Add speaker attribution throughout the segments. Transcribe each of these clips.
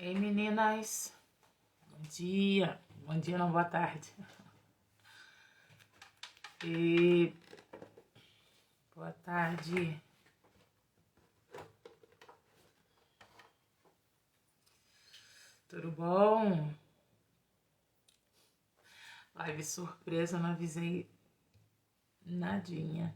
Speaker 1: Ei, meninas. Bom dia. Bom dia, não, boa tarde. E boa tarde. Tudo bom? Live surpresa, não avisei nadinha.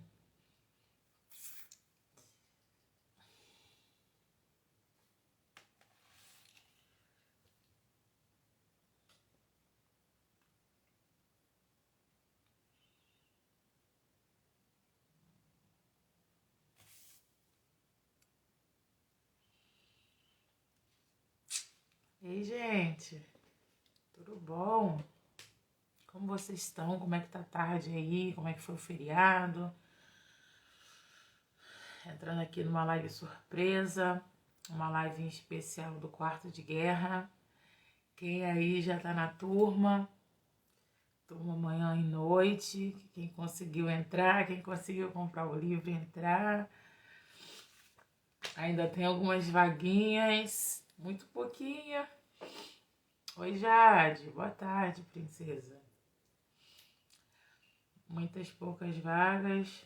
Speaker 1: Ei, gente. Tudo bom? Como vocês estão? Como é que tá a tarde aí? Como é que foi o feriado? Entrando aqui numa live surpresa, uma live em especial do Quarto de Guerra. Quem aí já tá na turma manhã e noite, quem conseguiu entrar, quem conseguiu comprar o livro entrar. Ainda tem algumas vaguinhas, muito pouquinha. Oi, Jade, boa tarde, princesa. Muitas poucas vagas.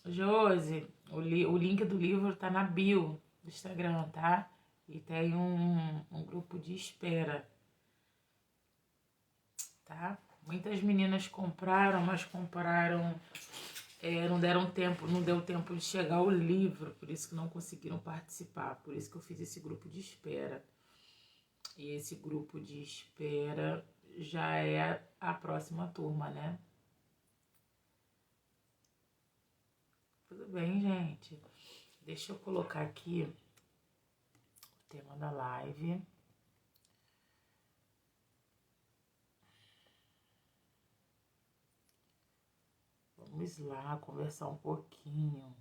Speaker 1: Josi, o link do livro tá na bio do Instagram, tá? E tem um grupo de espera, tá? Muitas meninas compraram, mas compraram, não deu tempo de chegar o livro, por isso que não conseguiram participar, por isso que eu fiz esse grupo de espera. E esse grupo de espera já é a próxima turma, né? Tudo bem, gente? Deixa eu colocar aqui o tema da live. Vamos lá conversar um pouquinho.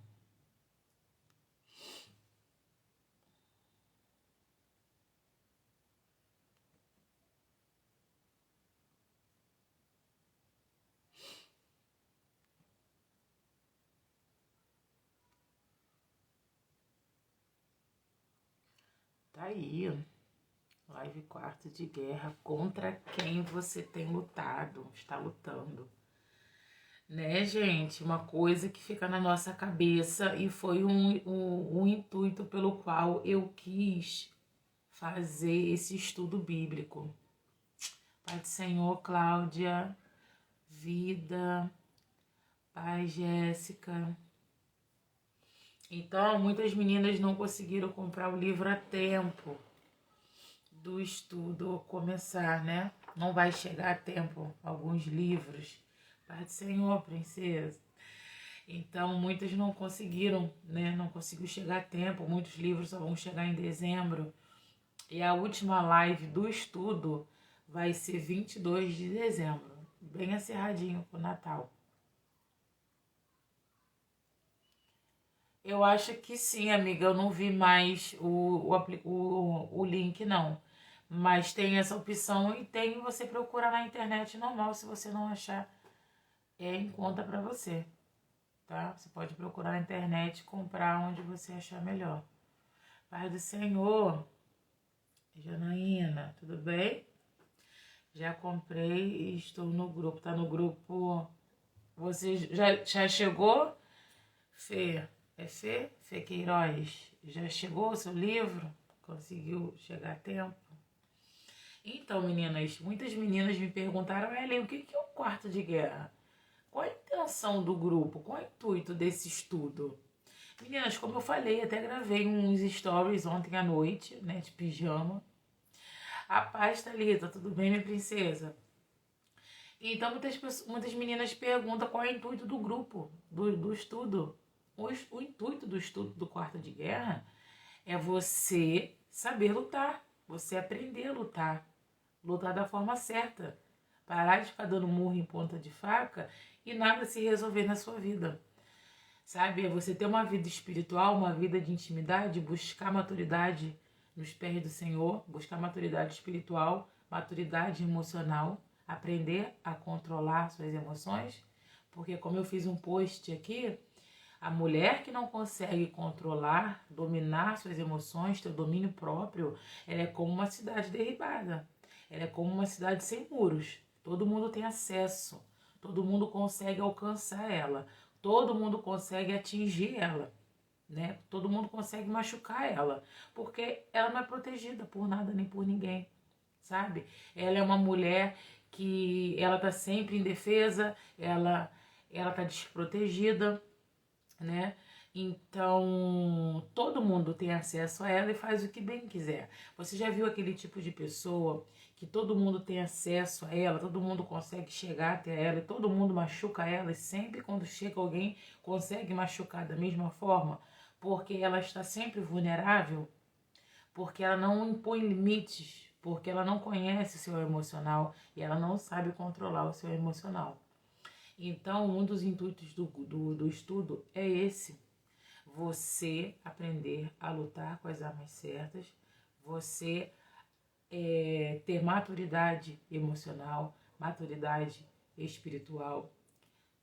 Speaker 1: Tá aí, live Quarto de Guerra, contra quem você tem lutado, está lutando. Né, gente? Uma coisa que fica na nossa cabeça e foi um intuito pelo qual eu quis fazer esse estudo bíblico. Pai do Senhor, Cláudia, Vida, Pai, Jéssica. Então, muitas meninas não conseguiram comprar o livro a tempo do estudo começar, né? Não vai chegar a tempo alguns livros. Pai do Senhor, princesa. Então, muitas não conseguiram, né? Não conseguiu chegar a tempo. Muitos livros só vão chegar em dezembro. E a última live do estudo vai ser 22 de dezembro. Bem acerradinho pro Natal. Eu acho que sim, amiga. Eu não vi mais o link, não. Mas tem essa opção e tem você procurar na internet normal. Se você não achar, em conta pra você. Tá? Você pode procurar na internet e comprar onde você achar melhor. Pai do Senhor, Janaína, tudo bem? Já comprei e estou no grupo. Tá no grupo. Você já chegou? Fê, é Fê? Fê Queiroz. Já chegou o seu livro? Conseguiu chegar a tempo? Então, meninas, muitas meninas me perguntaram, Ellen, o que é o Quarto de Guerra? Qual a intenção do grupo? Qual é o intuito desse estudo? Meninas, como eu falei, até gravei uns stories ontem à noite, né, de pijama. A paz, Thalita, tudo bem, minha princesa? Então, muitas meninas perguntam qual é o intuito do grupo, do estudo. O intuito do estudo do Quarto de Guerra é você saber lutar, você aprender a lutar, lutar da forma certa, parar de ficar dando murro em ponta de faca e nada se resolver na sua vida. Sabe, é você ter uma vida espiritual, uma vida de intimidade, buscar maturidade nos pés do Senhor, buscar maturidade espiritual, maturidade emocional, aprender a controlar suas emoções, porque como eu fiz um post aqui, A mulher que não consegue controlar, dominar suas emoções, ter domínio próprio, ela é como uma cidade derribada. Ela é como uma cidade sem muros. Todo mundo tem acesso. Todo mundo consegue alcançar ela. Todo mundo consegue atingir ela, né? Todo mundo consegue machucar ela, porque ela não é protegida por nada nem por ninguém, sabe? Ela é uma mulher que ela tá sempre indefesa, ela tá desprotegida, né? Então, todo mundo tem acesso a ela e faz o que bem quiser. Você já viu aquele tipo de pessoa que todo mundo tem acesso a ela, todo mundo consegue chegar até ela e todo mundo machuca ela e sempre quando chega alguém consegue machucar da mesma forma? Porque ela está sempre vulnerável, porque ela não impõe limites, porque ela não conhece o seu emocional e ela não sabe controlar o seu emocional. Então, um dos intuitos do estudo é esse: você aprender a lutar com as armas certas, você ter maturidade emocional, maturidade espiritual,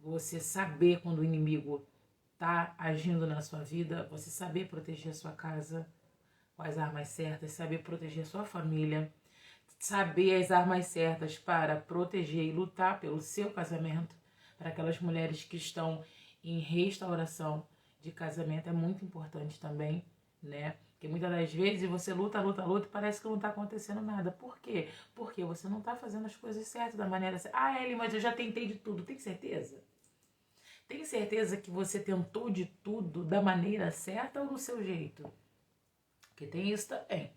Speaker 1: você saber quando o inimigo está agindo na sua vida, você saber proteger a sua casa com as armas certas, saber proteger a sua família, saber as armas certas para proteger e lutar pelo seu casamento. Para aquelas mulheres que estão em restauração de casamento é muito importante também, né? Porque muitas das vezes você luta e parece que não está acontecendo nada. Por quê? Porque você não está fazendo as coisas certas da maneira certa. Ah, Eli, mas eu já tentei de tudo. Tem certeza? Tem certeza que você tentou de tudo da maneira certa ou do seu jeito? Porque tem isso também.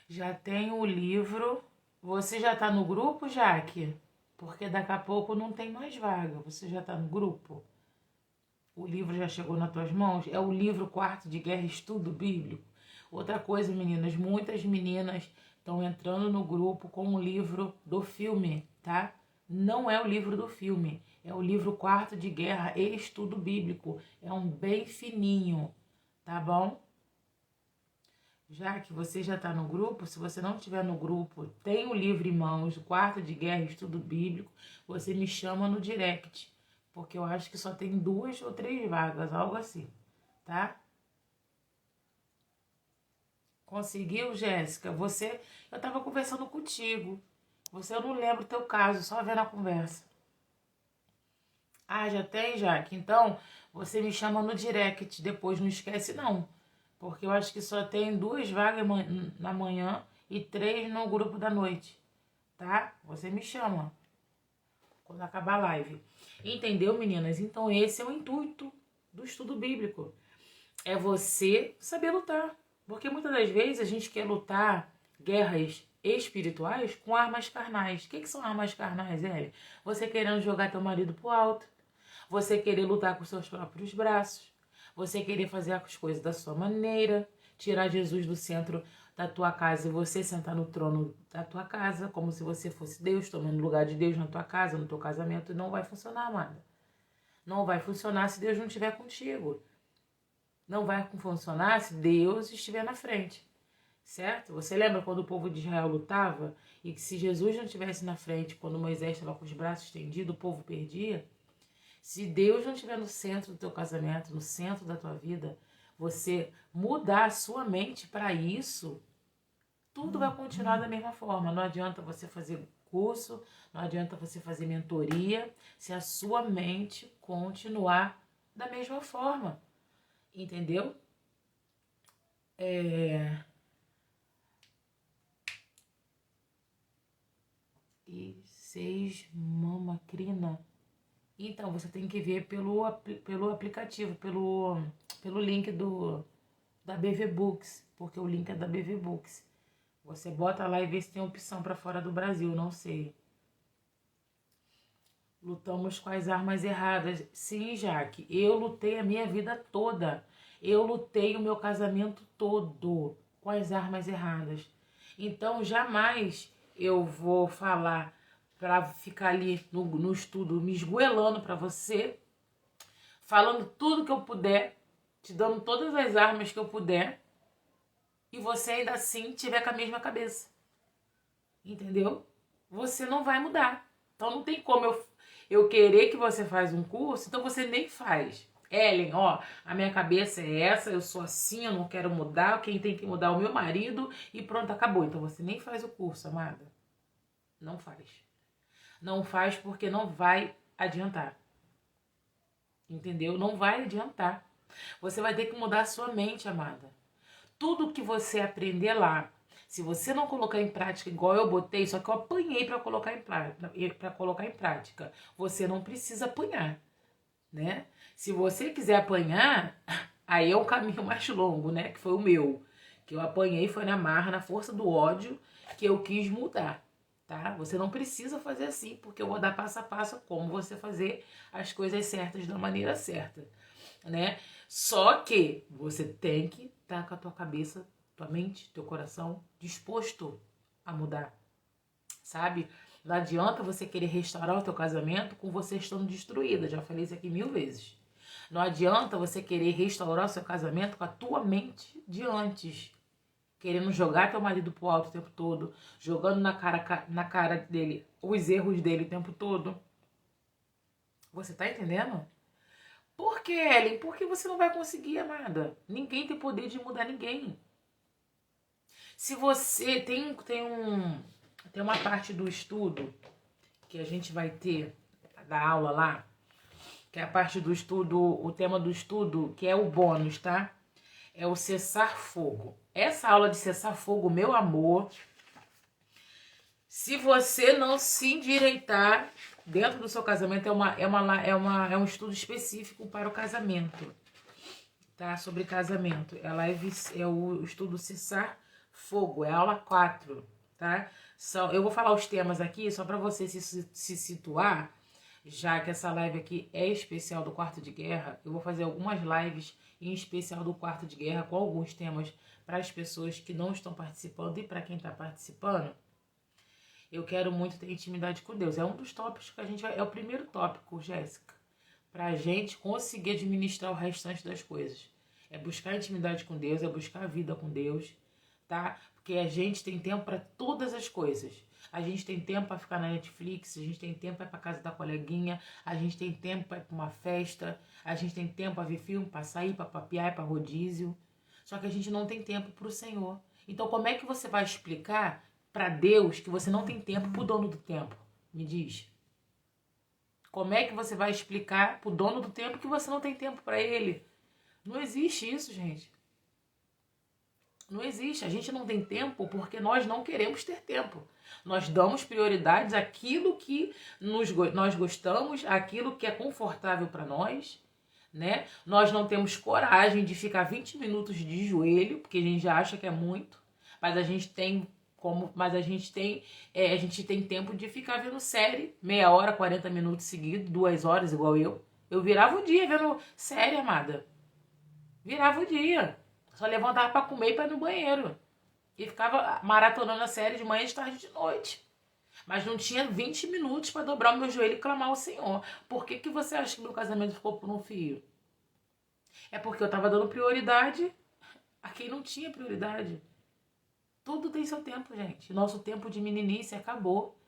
Speaker 1: Já tem o livro. Você já está no grupo, Jaque? Porque daqui a pouco não tem mais vaga. Você já está no grupo? O livro já chegou nas tuas mãos? É o livro Quarto de Guerra Estudo Bíblico. Outra coisa, meninas, muitas meninas estão entrando no grupo com o livro do filme, tá? Não é o livro do filme, é o livro Quarto de Guerra e Estudo Bíblico. É um bem fininho, tá bom? Já que você já está no grupo, se você não estiver no grupo, tem o livro em mãos, o Quarto de Guerra e Estudo Bíblico, você me chama no direct, porque eu acho que só tem 2 ou 3 vagas, algo assim, tá? Conseguiu, Jéssica? Eu estava conversando contigo, eu não lembro o teu caso, só vendo a conversa. Ah, já tem, Jaque? Então, você me chama no direct depois, não esquece não. Porque eu acho que só tem 2 vagas na manhã e 3 no grupo da noite, tá? Você me chama quando acabar a live. Entendeu, meninas? Então esse é o intuito do estudo bíblico. É você saber lutar. Porque muitas das vezes a gente quer lutar guerras espirituais com armas carnais. O que são armas carnais, Eli? Você querendo jogar teu marido pro alto. Você querer lutar com seus próprios braços. Você querer fazer as coisas da sua maneira. Tirar Jesus do centro da tua casa e você sentar no trono da tua casa, como se você fosse Deus, tomando lugar de Deus na tua casa, no teu casamento. Não vai funcionar, amada. Não vai funcionar se Deus não estiver contigo. Não vai funcionar se Deus estiver na frente. Certo? Você lembra quando o povo de Israel lutava e que se Jesus não estivesse na frente, quando Moisés estava com os braços estendidos, o povo perdia? Se Deus não estiver no centro do teu casamento, no centro da tua vida, você mudar a sua mente para isso, tudo vai continuar da mesma forma. Não adianta você fazer curso, não adianta você fazer mentoria, se a sua mente continuar da mesma forma. Entendeu? E 6 mamacrina. Então, você tem que ver pelo aplicativo, pelo link da BV Books, porque o link é da BV Books. Você bota lá e vê se tem opção para fora do Brasil, não sei. Lutamos com as armas erradas. Sim, Jaque, eu lutei a minha vida toda. Eu lutei o meu casamento todo com as armas erradas. Então, jamais eu vou falar para ficar ali no estudo me esgoelando para você, falando tudo que eu puder, te dando todas as armas que eu puder, e você ainda assim tiver com a mesma cabeça. Entendeu? Você não vai mudar. Então não tem como eu querer que você faz um curso, então você nem faz. Ellen, ó, a minha cabeça é essa, eu sou assim, eu não quero mudar, quem tem que mudar é o meu marido e pronto, acabou. Então você nem faz o curso, amada. Não faz. Não faz porque não vai adiantar. Entendeu? Não vai adiantar. Você vai ter que mudar a sua mente, amada. Tudo que você aprender lá, se você não colocar em prática igual eu botei, só que eu apanhei para colocar em prática, você não precisa apanhar, né? Se você quiser apanhar, aí é um caminho mais longo, né? Que foi o meu. Que eu apanhei foi na marra, na força do ódio, que eu quis mudar, tá? Você não precisa fazer assim, porque eu vou dar passo a passo como você fazer as coisas certas da maneira certa, né? Só que você tem que estar com a tua cabeça, tua mente, teu coração disposto a mudar, sabe? Não adianta você querer restaurar o teu casamento com você estando destruída. Já falei isso aqui 1000 vezes. Não adianta você querer restaurar o seu casamento com a tua mente de antes. Querendo jogar teu marido pro alto o tempo todo. Jogando na cara dele os erros dele o tempo todo. Você tá entendendo? Por que, Ellen? Porque você não vai conseguir, amada. Ninguém tem poder de mudar ninguém. Se você tem uma parte do estudo que a gente vai ter da aula lá, que é a parte do estudo, o tema do estudo, que é o bônus, tá? É o cessar fogo. Essa aula de cessar fogo, meu amor, se você não se endireitar dentro do seu casamento, é um estudo específico para o casamento, tá? Sobre casamento. Ela é o estudo cessar fogo, é a aula 4, tá? Eu vou falar os temas aqui só para você se situar, já que essa live aqui é especial do quarto de guerra. Eu vou fazer algumas lives em especial do quarto de guerra com alguns temas para as pessoas que não estão participando e para quem está participando. Eu quero muito ter intimidade com Deus. É um dos tópicos que a gente vai... É o primeiro tópico, Jéssica, para a gente conseguir administrar o restante das coisas. É buscar intimidade com Deus, é buscar a vida com Deus, tá? Porque a gente tem tempo para todas as coisas. A gente tem tempo para ficar na Netflix, a gente tem tempo para ir para casa da coleguinha, a gente tem tempo para ir para uma festa, a gente tem tempo para ver filme, para sair, para papear, para rodízio. Só que a gente não tem tempo para o Senhor. Então como é que você vai explicar para Deus que você não tem tempo para o dono do tempo? Me diz. Como é que você vai explicar para o dono do tempo que você não tem tempo para ele? Não existe isso, gente. Não existe. A gente não tem tempo porque nós não queremos ter tempo. Nós damos prioridades àquilo que nós gostamos, àquilo que é confortável para nós, né? Nós não temos coragem de ficar 20 minutos de joelho, porque a gente já acha que é muito, mas a gente tem a gente tem tempo de ficar vendo série, meia hora, 40 minutos seguidos, 2 horas, igual eu. Eu virava o dia vendo série, amada. Virava o dia. Só levantava pra comer e pra ir no banheiro. E ficava maratonando a série de manhã, de tarde e de noite. Mas não tinha 20 minutos pra dobrar o meu joelho e clamar ao Senhor. Por que você acha que meu casamento ficou por um fio? É porque eu tava dando prioridade a quem não tinha prioridade. Tudo tem seu tempo, gente. Nosso tempo de meninice acabou.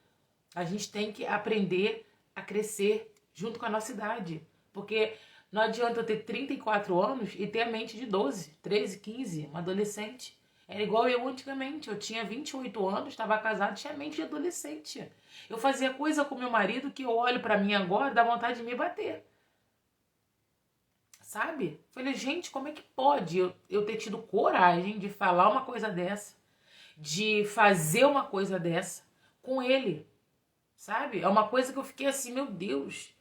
Speaker 1: A gente tem que aprender a crescer junto com a nossa idade. Porque não adianta eu ter 34 anos e ter a mente de 12, 13, 15, uma adolescente. Era igual eu antigamente. Eu tinha 28 anos, estava casada, tinha mente de adolescente. Eu fazia coisa com meu marido que eu olho pra mim agora, dá vontade de me bater. Sabe? Falei, gente, como é que pode eu ter tido coragem de falar uma coisa dessa? De fazer uma coisa dessa com ele, sabe? É uma coisa que eu fiquei assim, meu Deus,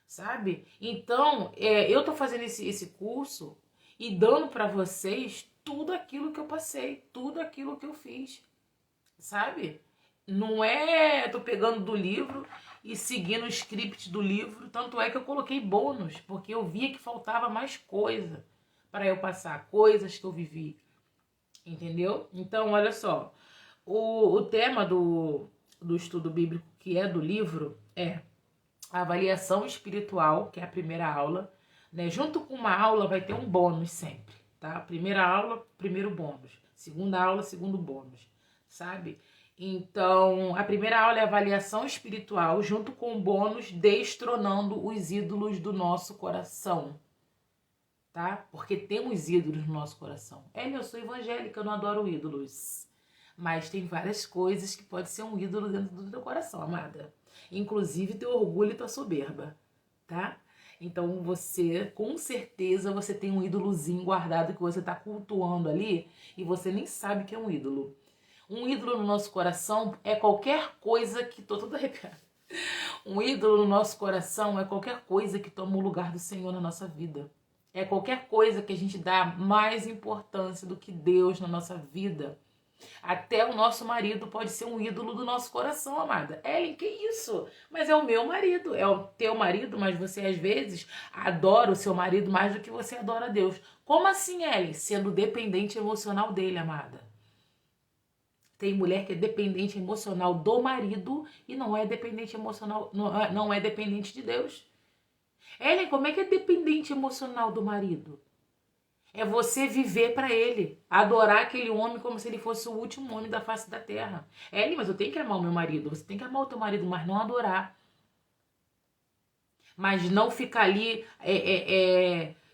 Speaker 1: sabe? Então, eu tô fazendo esse curso e dando pra vocês tudo aquilo que eu passei, tudo aquilo que eu fiz, sabe? Não é, tô pegando do livro e seguindo o script do livro, tanto é que eu coloquei bônus, porque eu via que faltava mais coisa para eu passar, coisas que eu vivi. Entendeu? Então, olha só. O tema do estudo bíblico, que é do livro, é a avaliação espiritual, que é a primeira aula. Né? Junto com uma aula vai ter um bônus sempre. Tá? Primeira aula, primeiro bônus. Segunda aula, segundo bônus. Sabe? Então, a primeira aula é avaliação espiritual, junto com o bônus destronando os ídolos do nosso coração, tá? Porque temos ídolos no nosso coração. Eu sou evangélica, eu não adoro ídolos. Mas tem várias coisas que pode ser um ídolo dentro do teu coração, amada. Inclusive teu orgulho e tua soberba, tá? Então você, com certeza, você tem um ídolozinho guardado que você tá cultuando ali e você nem sabe que é um ídolo. Um ídolo no nosso coração é qualquer coisa que... Tô toda arrepiada. Um ídolo no nosso coração é qualquer coisa que toma o lugar do Senhor na nossa vida. É qualquer coisa que a gente dá mais importância do que Deus na nossa vida. Até o nosso marido pode ser um ídolo do nosso coração, amada. Ellen, que isso? Mas é o meu marido, é o teu marido, mas você às vezes adora o seu marido mais do que você adora a Deus. Como assim, Ellen? Sendo dependente emocional dele, amada. Tem mulher que é dependente emocional do marido e não é dependente emocional, não é dependente de Deus. Ellen, como é que é dependente emocional do marido? É você viver para ele, adorar aquele homem como se ele fosse o último homem da face da terra. Ellen, mas eu tenho que amar o meu marido. Você tem que amar o teu marido, mas não adorar. Mas não ficar ali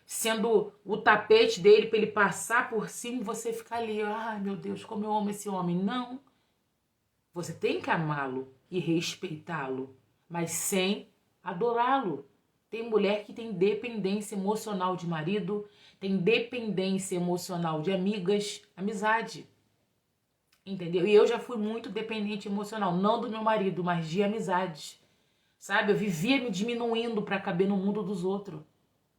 Speaker 1: sendo o tapete dele para ele passar por cima e você ficar ali, ai meu Deus, como eu amo esse homem. Não. Você tem que amá-lo e respeitá-lo, mas sem adorá-lo. Tem mulher que tem dependência emocional de marido, tem dependência emocional de amigas, amizade. Entendeu? E eu já fui muito dependente emocional, não do meu marido, mas de amizades. Sabe? Eu vivia me diminuindo para caber no mundo dos outros.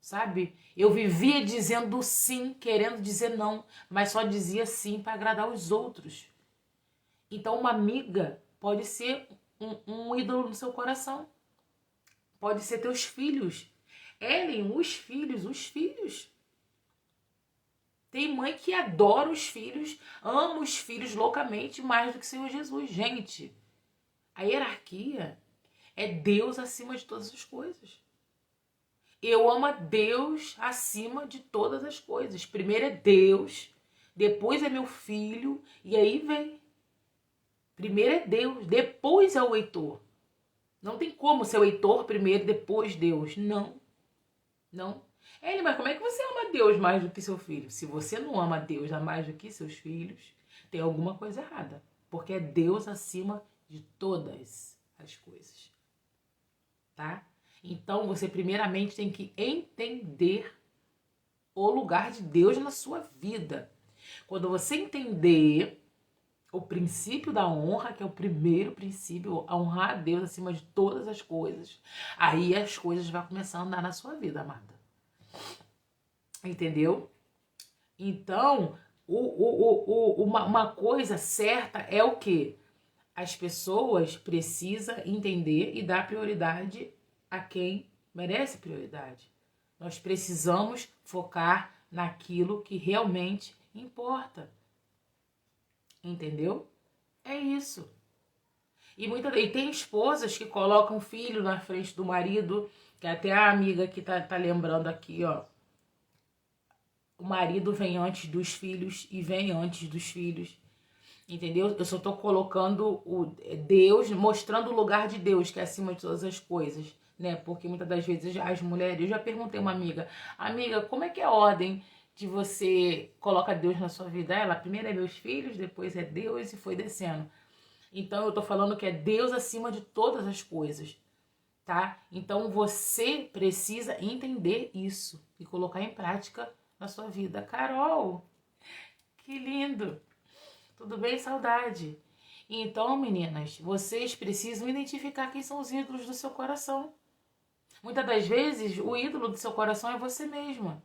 Speaker 1: Sabe? Eu vivia dizendo sim, querendo dizer não, mas só dizia sim para agradar os outros. Então, uma amiga pode ser um ídolo no seu coração. Pode ser teus filhos. Ellen, os filhos. Tem mãe que adora os filhos, ama os filhos loucamente mais do que o Senhor Jesus. Gente, a hierarquia é Deus acima de todas as coisas. Eu amo a Deus acima de todas as coisas. Primeiro é Deus, depois é meu filho, e aí vem. Primeiro é Deus, depois é o Heitor. Não tem como ser o Heitor primeiro, depois Deus. Não. Não. Mas como é que você ama Deus mais do que seu filho? Se você não ama Deus mais do que seus filhos, tem alguma coisa errada. Porque é Deus acima de todas as coisas. Tá? Então você primeiramente tem que entender o lugar de Deus na sua vida. Quando você entender o princípio da honra, que é o primeiro princípio, honrar a Deus acima de todas as coisas, aí as coisas vão começar a andar na sua vida, amada. Entendeu? Então, uma coisa certa é o quê? As pessoas precisam entender e dar prioridade a quem merece prioridade. Nós precisamos focar naquilo que realmente importa. Entendeu? É isso. E tem esposas que colocam o filho na frente do marido, que até a amiga que tá lembrando aqui, ó. O marido vem antes dos filhos e vem antes dos filhos. Entendeu? Eu só tô colocando o Deus, mostrando o lugar de Deus, que é acima de todas as coisas, né? Porque muitas das vezes as mulheres, eu já perguntei a uma amiga, como é que é a ordem de você coloca Deus na sua vida? Ela, primeiro é meus filhos, depois é Deus e foi descendo. Então eu tô falando que é Deus acima de todas as coisas, tá? Então você precisa entender isso e colocar em prática na sua vida. Carol, que lindo! Tudo bem, saudade? Então, meninas, vocês precisam identificar quem são os ídolos do seu coração. Muitas das vezes, o ídolo do seu coração é você mesma.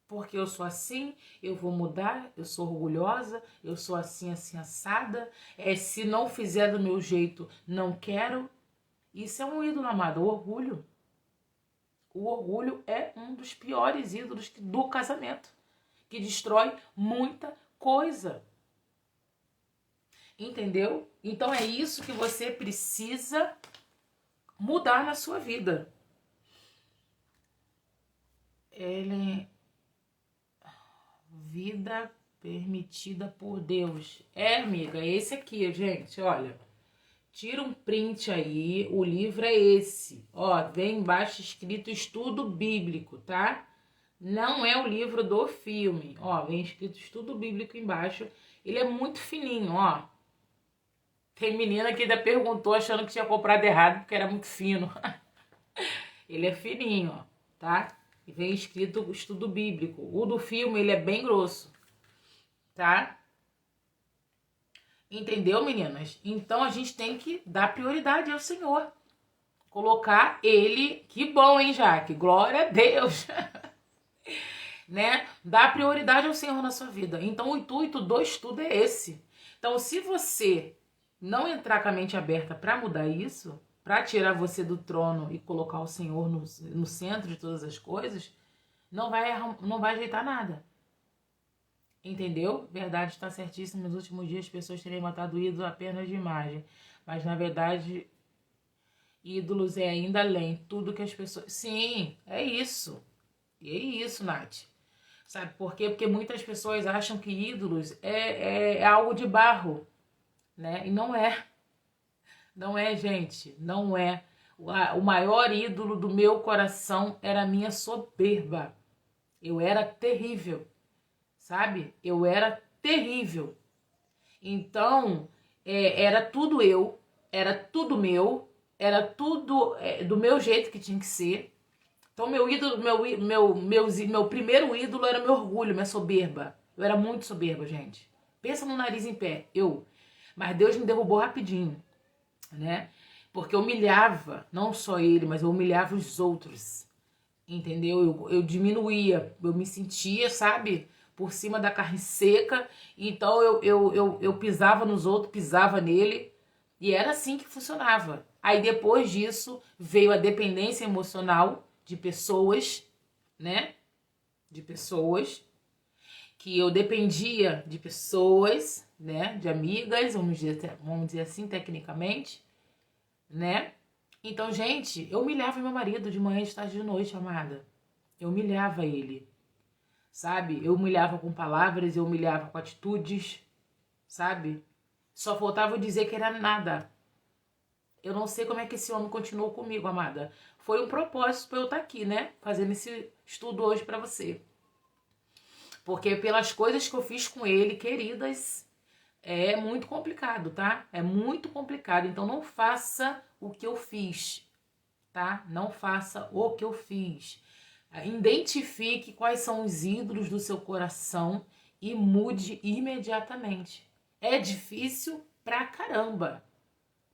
Speaker 1: Porque eu sou assim, eu vou mudar, eu sou orgulhosa, eu sou assim, assim, assada. Se não fizer do meu jeito, não quero. Isso é um ídolo, amado, o orgulho. O orgulho é um dos piores ídolos do casamento, que destrói muita coisa. Entendeu? Então é isso que você precisa mudar na sua vida. Vida permitida por Deus. Amiga, é esse aqui, gente, olha. Tira um print aí, o livro é esse. Ó, vem embaixo escrito estudo bíblico, tá? Não é o livro do filme. Ó, vem escrito estudo bíblico embaixo. Ele é muito fininho, ó. Tem menina que ainda perguntou achando que tinha comprado errado porque era muito fino. Ele é fininho, ó, tá? E vem escrito estudo bíblico. O do filme, ele é bem grosso, tá? Entendeu, meninas? Então a gente tem que dar prioridade ao Senhor. Colocar ele... Que bom, hein, Jaque? Glória a Deus! Né? Dar prioridade ao Senhor na sua vida. Então o intuito do estudo é esse. Então se você não entrar com a mente aberta para mudar isso, para tirar você do trono e colocar o Senhor no centro de todas as coisas, não vai ajeitar nada. Entendeu? Verdade está certíssima. Nos últimos dias as pessoas terem matado ídolos apenas de imagem. Mas na verdade, ídolos é ainda além. Tudo que as pessoas... Sim, é isso. E é isso, Nath. Sabe por quê? Porque muitas pessoas acham que ídolos é algo de barro, né? E não é. Não é, gente. Não é. O maior ídolo do meu coração era a minha soberba. Eu era terrível. Sabe? Eu era terrível. Então, era tudo eu. Era tudo meu. Era tudo do meu jeito que tinha que ser. Então, meu ídolo, meu primeiro ídolo era meu orgulho, minha soberba. Eu era muito soberba, gente. Pensa no nariz em pé, eu. Mas Deus me derrubou rapidinho, né? Porque eu humilhava, não só ele, mas eu humilhava os outros, entendeu? Eu diminuía, eu me sentia, sabe, por cima da carne seca. Então, eu pisava nos outros, pisava nele. E era assim que funcionava. Aí, depois disso, veio a dependência emocional de pessoas, né? De pessoas. Que eu dependia de pessoas, né? De amigas, vamos dizer assim, tecnicamente, né? Então, gente, eu humilhava meu marido de manhã, de tarde, de noite, amada. Eu humilhava ele, sabe? Eu humilhava com palavras, eu humilhava com atitudes, sabe? Só faltava eu dizer que era nada. Eu não sei como é que esse homem continuou comigo, amada. Foi um propósito para eu estar aqui, né? Fazendo esse estudo hoje para você. Porque pelas coisas que eu fiz com ele, queridas, é muito complicado, tá? É muito complicado. Então não faça o que eu fiz, tá? Não faça o que eu fiz. Identifique quais são os ídolos do seu coração e mude imediatamente. É difícil pra caramba.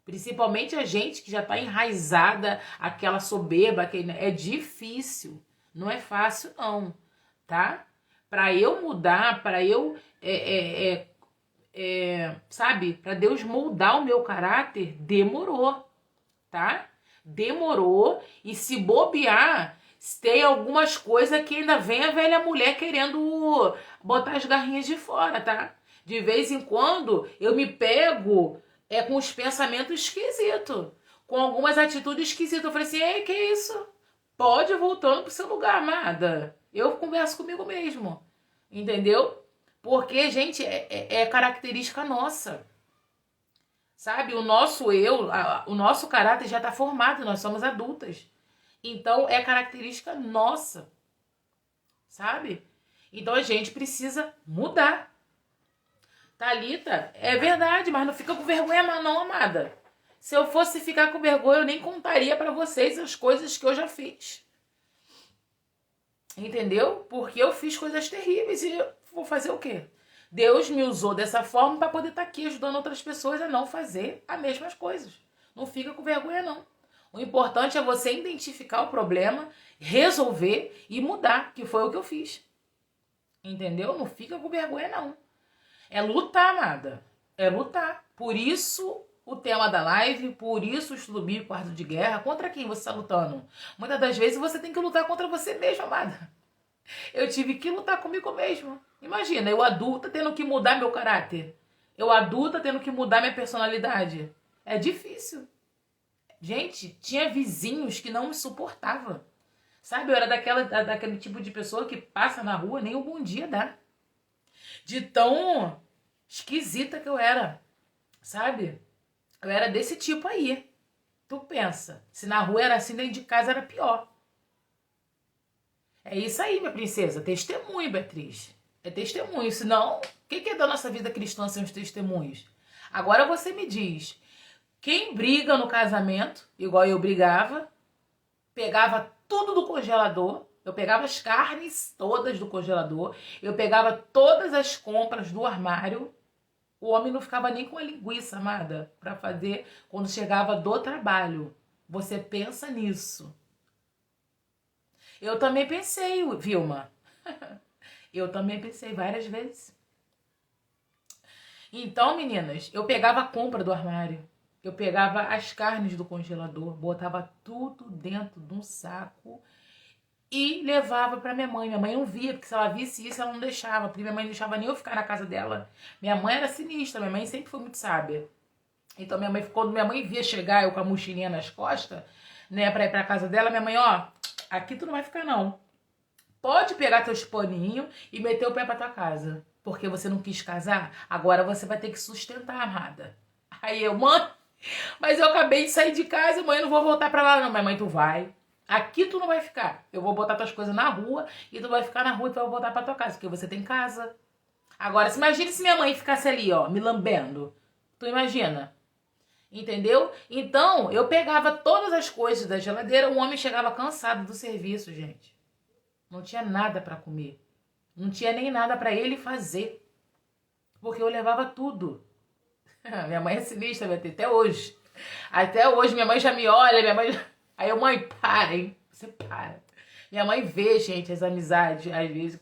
Speaker 1: Principalmente a gente que já tá enraizada, aquela soberba, é difícil. Não é fácil não, tá? Para eu mudar, para eu, sabe? Para Deus moldar o meu caráter, demorou, tá? Demorou. E se bobear, tem algumas coisas que ainda vem a velha mulher querendo botar as garrinhas de fora, tá? De vez em quando eu me pego com os pensamentos esquisitos, com algumas atitudes esquisitas. Eu falei assim, ei, que isso? Pode ir voltando pro seu lugar, amada. Eu converso comigo mesmo, entendeu? Porque, gente, é característica nossa. Sabe, o nosso eu, o nosso caráter já está formado, nós somos adultas. Então, é característica nossa, sabe? Então, a gente precisa mudar. Thalita, é verdade, mas não fica com vergonha não, amada. Se eu fosse ficar com vergonha, eu nem contaria pra vocês as coisas que eu já fiz. Entendeu? Porque eu fiz coisas terríveis e eu vou fazer o quê? Deus me usou dessa forma para poder estar aqui ajudando outras pessoas a não fazer as mesmas coisas. Não fica com vergonha, não. O importante é você identificar o problema, resolver e mudar, que foi o que eu fiz. Entendeu? Não fica com vergonha, não. É lutar, amada. É lutar. Por isso o tema da live, por isso o estudo bíblico, quarto de guerra. Contra quem você está lutando? Muitas das vezes você tem que lutar contra você mesmo, amada. Eu tive que lutar comigo mesmo. Imagina, eu adulta tendo que mudar meu caráter. Eu adulta tendo que mudar minha personalidade. É difícil. Gente, tinha vizinhos que não me suportavam. Sabe, eu era daquele tipo de pessoa que passa na rua, nem um bom dia dá. De tão esquisita que eu era, sabe? Eu era desse tipo aí. Tu pensa, se na rua era assim, dentro de casa era pior. É isso aí, minha princesa. Testemunho, Beatriz. É testemunho. Senão, o que é da nossa vida cristã sem os testemunhos? Agora você me diz, quem briga no casamento, igual eu brigava, pegava tudo do congelador, eu pegava as carnes todas do congelador, eu pegava todas as compras do armário, o homem não ficava nem com a linguiça, amada, para fazer quando chegava do trabalho. Você pensa nisso. Eu também pensei, Vilma. Eu também pensei várias vezes. Então, meninas, eu pegava a compra do armário. Eu pegava as carnes do congelador, botava tudo dentro de um saco e levava pra minha mãe. Minha mãe não via, porque se ela visse isso, ela não deixava. Porque minha mãe não deixava nem eu ficar na casa dela. Minha mãe era sinistra, minha mãe sempre foi muito sábia. Então, quando minha mãe via chegar, eu com a mochilinha nas costas, né, pra ir pra casa dela, minha mãe, ó, aqui tu não vai ficar não. Pode pegar teus paninhos e meter o pé pra tua casa. Porque você não quis casar, agora você vai ter que sustentar, amada. Aí eu, mãe, mas eu acabei de sair de casa, mãe, eu não vou voltar pra lá não. Minha mãe, tu vai. Aqui tu não vai ficar. Eu vou botar tuas coisas na rua e tu vai ficar na rua e tu vai voltar pra tua casa, porque você tem casa. Agora, se imagine se minha mãe ficasse ali, ó, me lambendo. Tu imagina? Entendeu? Então, eu pegava todas as coisas da geladeira, o homem chegava cansado do serviço, gente. Não tinha nada pra comer. Não tinha nem nada pra ele fazer. Porque eu levava tudo. Minha mãe é sinistra, até hoje. Até hoje, minha mãe já me olha, minha mãe... Aí eu, mãe, para, hein? Você para. Minha mãe vê, gente, as amizades, às vezes...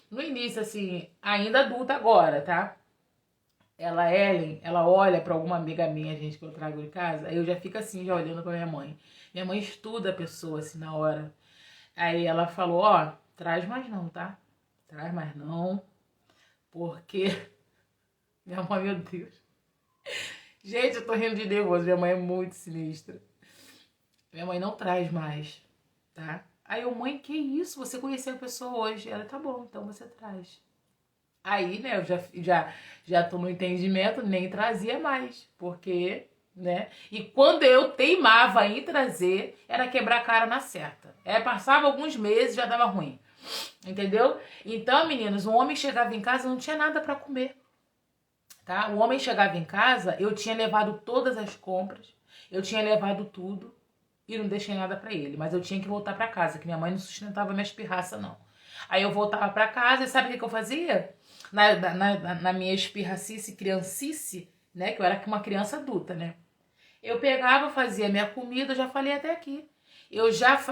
Speaker 1: No início, assim, ainda adulta agora, tá? Ela, Ellen, ela olha pra alguma amiga minha, gente, que eu trago de casa, aí eu já fico assim, já olhando pra minha mãe. Minha mãe estuda a pessoa, assim, na hora. Aí ela falou, ó, traz mais não, tá? Traz mais não, porque... Minha mãe, meu Deus. Gente, eu tô rindo de nervoso, minha mãe é muito sinistra. Minha mãe não traz mais, tá? Aí eu, mãe, que isso? Você conheceu a pessoa hoje? Ela, tá bom, então você traz. Aí, né, eu já tô no entendimento, nem trazia mais, porque, né? E quando eu teimava em trazer, era quebrar a cara na certa. Passava alguns meses, já dava ruim, entendeu? Então, meninos, o homem chegava em casa, não tinha nada pra comer, tá? O homem chegava em casa, eu tinha levado todas as compras, eu tinha levado tudo e não deixei nada pra ele, mas eu tinha que voltar pra casa, que minha mãe não sustentava minhas pirraças, não. Aí eu voltava pra casa e sabe o que eu fazia? Na minha espirracice, criancice, né? Que eu era uma criança adulta, né? Eu pegava, fazia minha comida, eu já falei até aqui.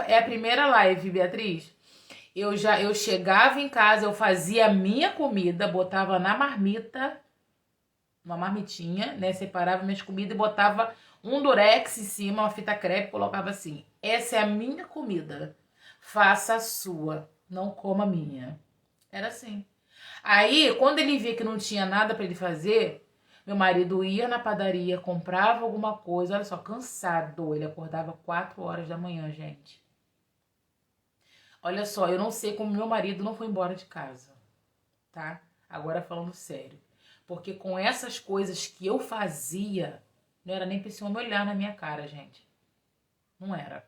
Speaker 1: É a primeira live, Beatriz. Eu chegava em casa, eu fazia a minha comida, botava na marmita, uma marmitinha, né? Separava minhas comidas e botava um durex em cima, uma fita crepe, colocava assim. Essa é a minha comida. Faça a sua, não coma a minha. Era assim. Aí, quando ele via que não tinha nada pra ele fazer, meu marido ia na padaria, comprava alguma coisa, olha só, cansado. Ele acordava 4 horas da manhã, gente. Olha só, eu não sei como meu marido não foi embora de casa, tá? Agora falando sério. Porque com essas coisas que eu fazia, não era nem pra esse homem olhar na minha cara, gente. Não era.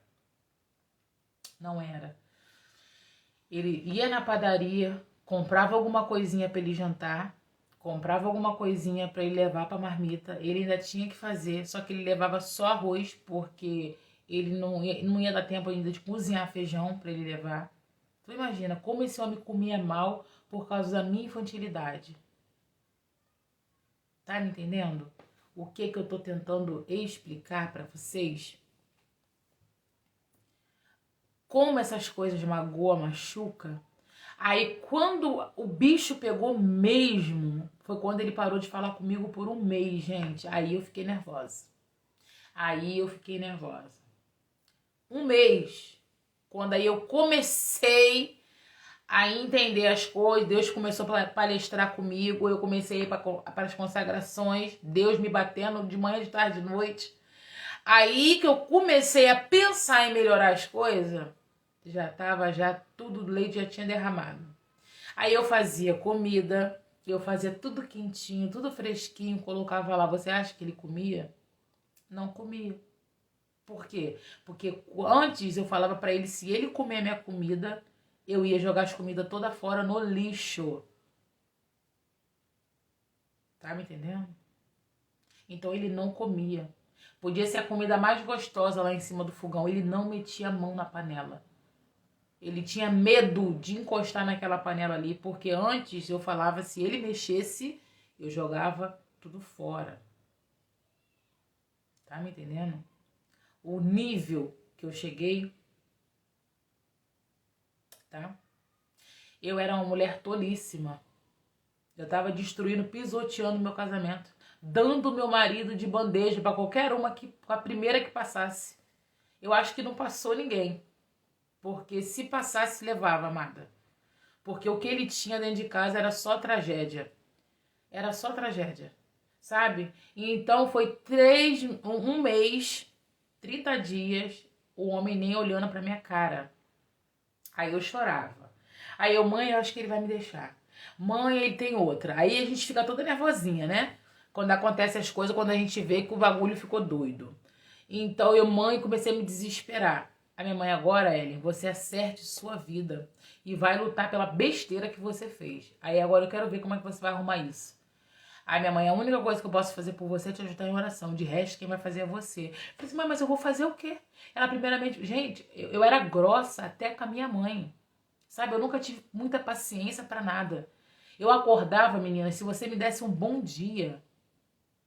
Speaker 1: Não era. Ele ia na padaria, comprava alguma coisinha pra ele jantar, comprava alguma coisinha pra ele levar pra marmita. Ele ainda tinha que fazer, só que ele levava só arroz, porque ele não ia dar tempo ainda de cozinhar feijão pra ele levar. Então imagina como esse homem comia mal por causa da minha infantilidade. Tá me entendendo? O que eu tô tentando explicar pra vocês? Como essas coisas magoam, machuca. Aí quando o bicho pegou mesmo, foi quando ele parou de falar comigo por um mês, gente. Aí eu fiquei nervosa. Um mês. Quando aí eu comecei a entender as coisas, Deus começou a palestrar comigo, eu comecei a ir para as consagrações, Deus me batendo de manhã, de tarde, de noite. Aí que eu comecei a pensar em melhorar as coisas, já tudo, o leite já tinha derramado. Aí eu fazia comida, Eu fazia tudo quentinho, tudo fresquinho, colocava lá. Você acha que ele comia? Não comia. Por quê? Porque antes eu falava pra ele, se ele comer a minha comida, eu ia jogar as comidas toda fora no lixo. Tá me entendendo? Então ele não comia. Podia ser a comida mais gostosa lá em cima do fogão. Ele não metia a mão na panela. Ele tinha medo de encostar naquela panela ali, porque antes eu falava, se ele mexesse, eu jogava tudo fora. Tá me entendendo? O nível que eu cheguei, tá? Eu era uma mulher tolíssima. Eu tava destruindo, pisoteando meu casamento, dando meu marido de bandeja para qualquer uma que a primeira que passasse. Eu acho que não passou ninguém. Porque se passasse, levava, amada. Porque o que ele tinha dentro de casa era só tragédia. Era só tragédia. Sabe? E então foi um mês, 30 dias, o homem nem olhando pra minha cara. Aí eu chorava. Aí eu, mãe, eu acho que ele vai me deixar. Mãe, ele tem outra. Aí a gente fica toda nervosinha, né? Quando acontece as coisas, quando a gente vê que o bagulho ficou doido. Então eu, mãe, comecei a me desesperar. A minha mãe, agora, Ellen, você acerte sua vida e vai lutar pela besteira que você fez. Aí agora eu quero ver como é que você vai arrumar isso. Aí minha mãe, a única coisa que eu posso fazer por você é te ajudar em oração. De resto, quem vai fazer é você. Eu falei assim, mãe, mas eu vou fazer o quê? Ela, primeiramente, gente, eu era grossa até com a minha mãe. Sabe, eu nunca tive muita paciência pra nada. Eu acordava, menina, se você me desse um bom dia,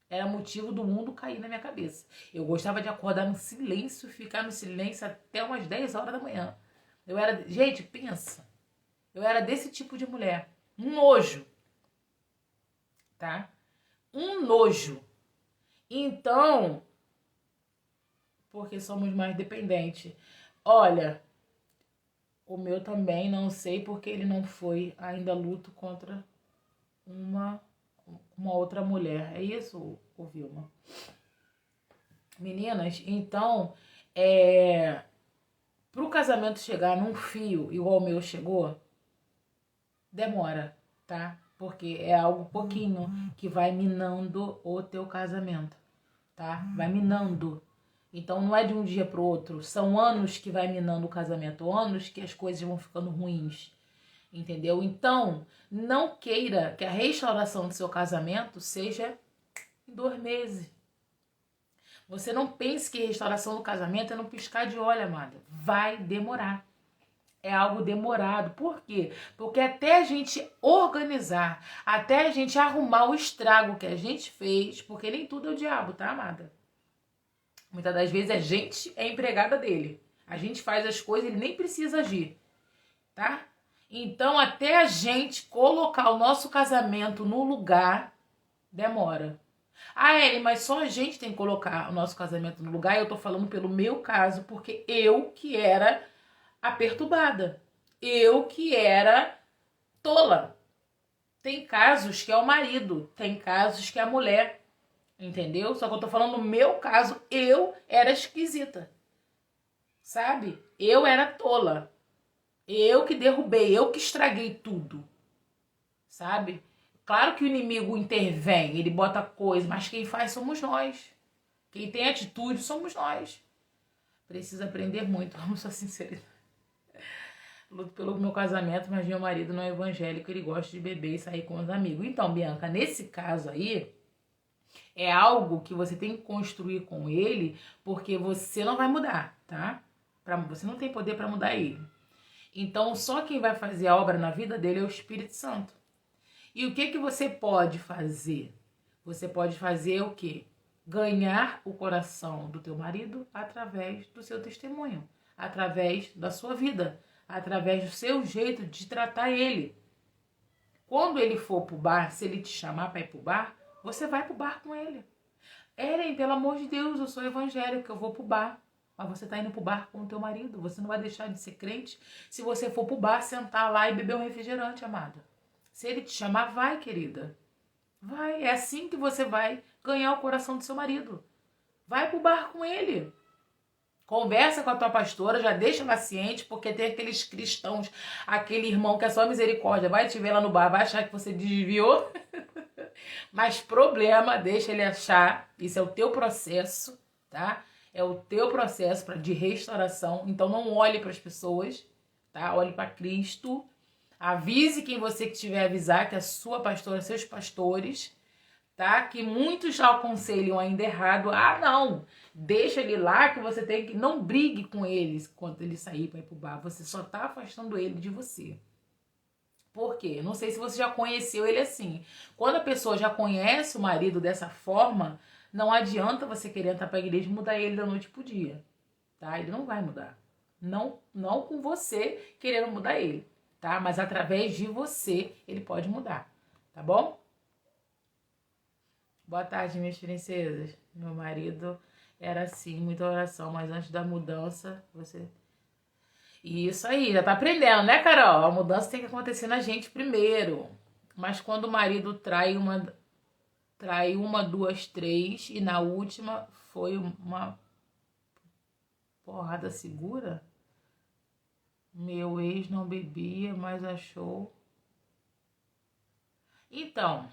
Speaker 1: era motivo do mundo cair na minha cabeça. Eu gostava de acordar no silêncio, ficar no silêncio até umas 10 horas da manhã. Eu era, gente, pensa. Eu era desse tipo de mulher. Um nojo. Tá? Um nojo. Então, porque somos mais dependentes. Olha, o meu também, não sei porque ele não foi. Ainda luto contra uma outra mulher. É isso, ô Vilma? Meninas, então, pro casamento chegar num fio igual o meu chegou, demora, tá? Porque é algo pouquinho que vai minando o teu casamento, tá? Vai minando. Então não é de um dia pro outro, são anos que vai minando o casamento, anos que as coisas vão ficando ruins. Entendeu? Então, não queira que a restauração do seu casamento seja em 2 meses. Você não pense que restauração do casamento é no piscar de olho, amada. Vai demorar. É algo demorado. Por quê? Porque até a gente organizar, até a gente arrumar o estrago que a gente fez, porque nem tudo é o diabo, tá, amada? Muitas das vezes a gente é empregada dele. A gente faz as coisas, ele nem precisa agir, tá? Então, até a gente colocar o nosso casamento no lugar, demora. Ah, Ellen, mas só a gente tem que colocar o nosso casamento no lugar. Eu tô falando pelo meu caso, porque eu que era a perturbada. Eu que era tola. Tem casos que é o marido, tem casos que é a mulher, entendeu? Só que eu tô falando no meu caso, eu era esquisita, sabe? Eu era tola. Eu que derrubei, eu que estraguei tudo, sabe? Claro que o inimigo intervém, ele bota coisa, mas quem faz somos nós. Quem tem atitude somos nós. Precisa aprender muito, vamos ser sinceros. Luto pelo meu casamento, mas meu marido não é evangélico, ele gosta de beber e sair com os amigos. Então, Bianca, nesse caso aí, é algo que você tem que construir com ele, porque você não vai mudar, tá? Você não tem poder para mudar ele. Então, só quem vai fazer a obra na vida dele é o Espírito Santo. E o que você pode fazer? Você pode fazer o quê? Ganhar o coração do teu marido através do seu testemunho, através da sua vida, através do seu jeito de tratar ele. Quando ele for pro bar, se ele te chamar para ir pro bar, você vai pro bar com ele. Ellen, pelo amor de Deus, eu sou evangélica, eu vou pro bar. Mas você tá indo pro bar com o teu marido. Você não vai deixar de ser crente se você for pro bar, sentar lá e beber um refrigerante, amada. Se ele te chamar, vai, querida. Vai. É assim que você vai ganhar o coração do seu marido. Vai pro bar com ele. Conversa com a tua pastora, já deixa ela ciente, porque tem aqueles cristãos, aquele irmão que é só misericórdia, vai te ver lá no bar, vai achar que você desviou. Mas problema, deixa ele achar, isso é o teu processo, tá? É o teu processo de restauração. Então não olhe para as pessoas, tá? Olhe para Cristo. Avise quem você que tiver a avisar, que é a sua pastora, seus pastores, tá? Que muitos já aconselham ainda errado. Ah, não, deixa ele lá que você tem que... Não brigue com eles quando ele sair para ir pro bar. Você só tá afastando ele de você. Por quê? Não sei se você já conheceu ele assim. Quando a pessoa já conhece o marido dessa forma, não adianta você querer entrar pra igreja e mudar ele da noite pro dia, tá? Ele não vai mudar. Não com você querendo mudar ele, tá? Mas através de você, ele pode mudar, tá bom? Boa tarde, minhas princesas. Meu marido era assim, muita oração, mas antes da mudança, você... Isso aí, já tá aprendendo, né, Carol? A mudança tem que acontecer na gente primeiro. Mas quando o marido trai uma, duas, três, e na última foi uma porrada segura, meu ex não bebia, mas achou. Então,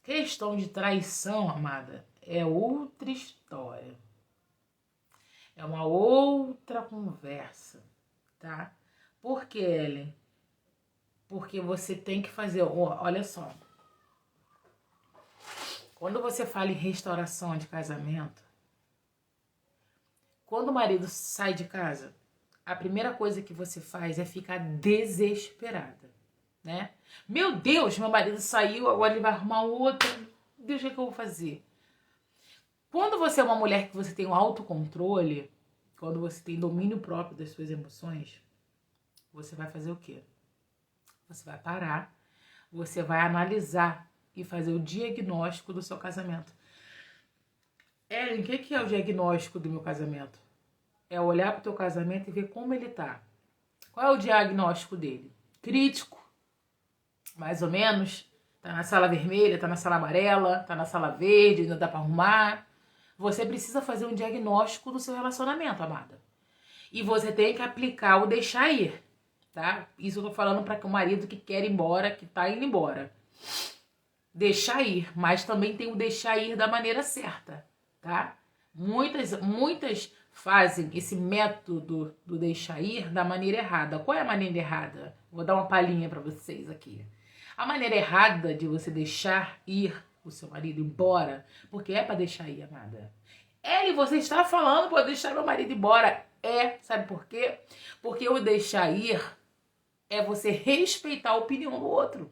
Speaker 1: questão de traição, amada, é outra história. É uma outra conversa, tá? Por quê, Ellen? Porque você tem que fazer... Olha só. Quando você fala em restauração de casamento, quando o marido sai de casa, a primeira coisa que você faz é ficar desesperada, né? Meu Deus, meu marido saiu, agora ele vai arrumar outra. Deus, o que eu vou fazer? Quando você é uma mulher que você tem um autocontrole, quando você tem domínio próprio das suas emoções, você vai fazer o quê? Você vai parar, você vai analisar e fazer o diagnóstico do seu casamento. Ellen, o que é o diagnóstico do meu casamento? É olhar para o teu casamento e ver como ele tá. Qual é o diagnóstico dele? Crítico, mais ou menos. Tá na sala vermelha, tá na sala amarela, tá na sala verde, ainda dá para arrumar. Você precisa fazer um diagnóstico do seu relacionamento, amada. E você tem que aplicar o deixar ir, tá? Isso eu tô falando para o marido que quer ir embora, que tá indo embora. Deixar ir, mas também tem o deixar ir da maneira certa, tá? Muitas fazem esse método do deixar ir da maneira errada. Qual é a maneira errada? Vou dar uma palhinha para vocês aqui. A maneira errada de você deixar ir o seu marido embora, porque é para deixar ir, amada. Você está falando para deixar meu marido embora. Sabe por quê? Porque o deixar ir é você respeitar a opinião do outro.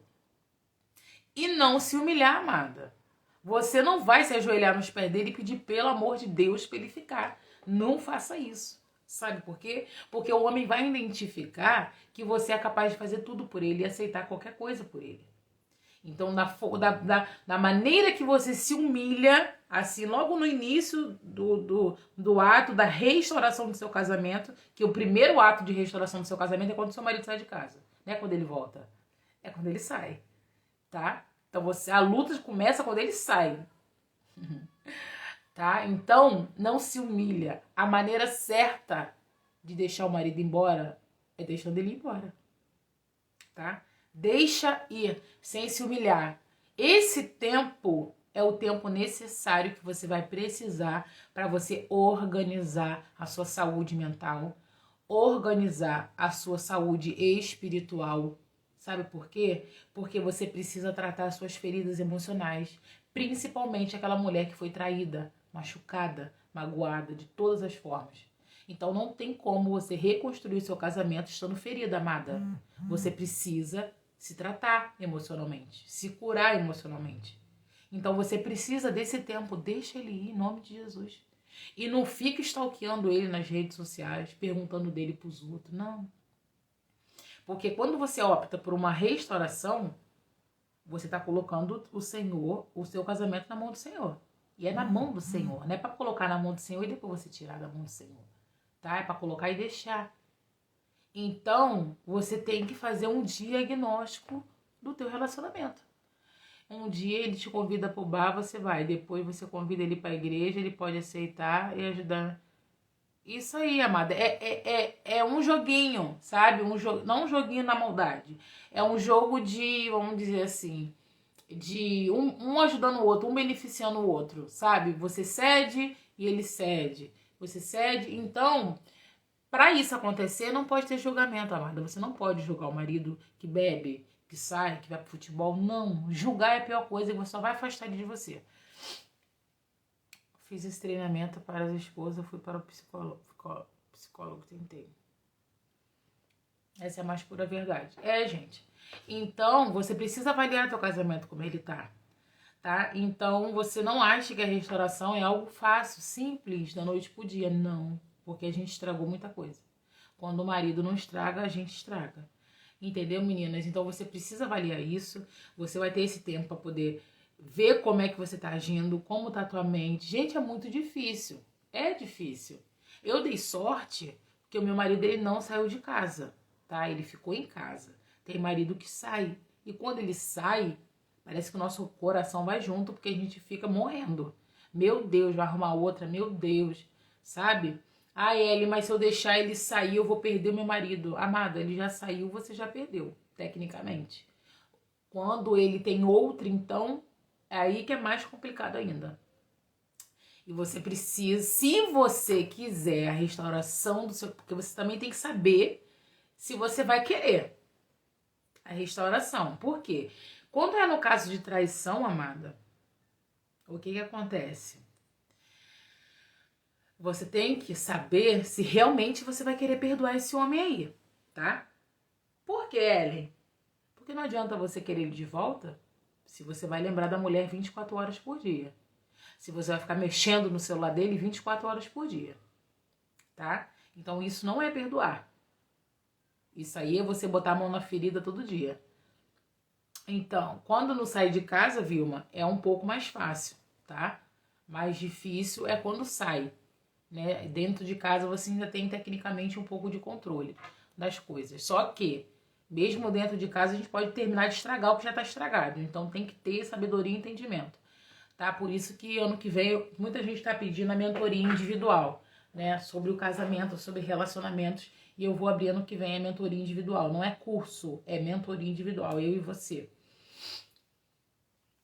Speaker 1: E não se humilhar, amada. Você não vai se ajoelhar nos pés dele e pedir pelo amor de Deus para ele ficar. Não faça isso. Sabe por quê? Porque o homem vai identificar que você é capaz de fazer tudo por ele e aceitar qualquer coisa por ele. Então, da maneira que você se humilha, assim, logo no início do ato da restauração do seu casamento, que o primeiro ato de restauração do seu casamento é quando seu marido sai de casa. Não é quando ele volta. É quando ele sai. Tá? Então, a luta começa quando ele sai. Tá? Então, não se humilha. A maneira certa de deixar o marido embora é deixando ele ir embora. Tá? Deixa ir, sem se humilhar. Esse tempo é o tempo necessário que você vai precisar para você organizar a sua saúde mental, organizar a sua saúde espiritual. Sabe por quê? Porque você precisa tratar as suas feridas emocionais, principalmente aquela mulher que foi traída, machucada, magoada, de todas as formas. Então não tem como você reconstruir seu casamento estando ferida, amada. Você precisa se tratar emocionalmente, se curar emocionalmente. Então você precisa desse tempo, deixa ele ir em nome de Jesus. E não fique stalkeando ele nas redes sociais, perguntando dele pros outros, não. Porque quando você opta por uma restauração, você está colocando o Senhor, o seu casamento na mão do Senhor. E é na mão do Senhor, não é para colocar na mão do Senhor e depois você tirar da mão do Senhor. Tá? É para colocar e deixar. Então, você tem que fazer um diagnóstico do teu relacionamento. Um dia ele te convida pro bar, você vai. Depois você convida ele para a igreja, ele pode aceitar e ajudar. Isso aí, amada. É um joguinho, sabe? Não um joguinho na maldade. É um jogo de, vamos dizer assim, de um ajudando o outro, um beneficiando o outro, sabe? Você cede e ele cede. Você cede. Então, para isso acontecer, não pode ter julgamento, amada. Você não pode julgar o marido que bebe, que sai, que vai pro futebol. Não. Julgar é a pior coisa e você só vai afastar ele de você. Fiz esse treinamento para as esposas, fui para o psicólogo tentei. Essa é a mais pura verdade. Gente. Então, você precisa avaliar teu casamento como ele tá. Então, você não acha que a restauração é algo fácil, simples, da noite pro dia. Não, porque a gente estragou muita coisa. Quando o marido não estraga, a gente estraga. Entendeu, meninas? Então, você precisa avaliar isso. Você vai ter esse tempo para poder ver como é que você tá agindo, como tá a tua mente. Gente, é muito difícil. É difícil. Eu dei sorte porque o meu marido ele não saiu de casa, tá? Ele ficou em casa. Tem marido que sai. E quando ele sai, parece que o nosso coração vai junto porque a gente fica morrendo. Meu Deus, vai arrumar outra, meu Deus, sabe? Ellie, mas se eu deixar ele sair, eu vou perder o meu marido. Amada, ele já saiu, você já perdeu, tecnicamente. Quando ele tem outra, então, é aí que é mais complicado ainda. E você precisa, se você quiser a restauração do seu... Porque você também tem que saber se você vai querer a restauração. Por quê? Quando é no caso de traição, amada, o que acontece? Você tem que saber se realmente você vai querer perdoar esse homem aí, tá? Por quê, Ellen? Porque não adianta você querer ele de volta se você vai lembrar da mulher 24 horas por dia. Se você vai ficar mexendo no celular dele 24 horas por dia, tá? Então isso não é perdoar. Isso aí é você botar a mão na ferida todo dia. Então, quando não sai de casa, Vilma, é um pouco mais fácil, tá? Mais difícil é quando sai, né? Dentro de casa você ainda tem tecnicamente um pouco de controle das coisas. Só que, mesmo dentro de casa, a gente pode terminar de estragar o que já tá estragado. Então tem que ter sabedoria e entendimento, tá? Por isso que ano que vem muita gente tá pedindo a mentoria individual, né? Sobre o casamento, sobre relacionamentos. E eu vou abrir ano que vem a mentoria individual. Não é curso, é mentoria individual, eu e você.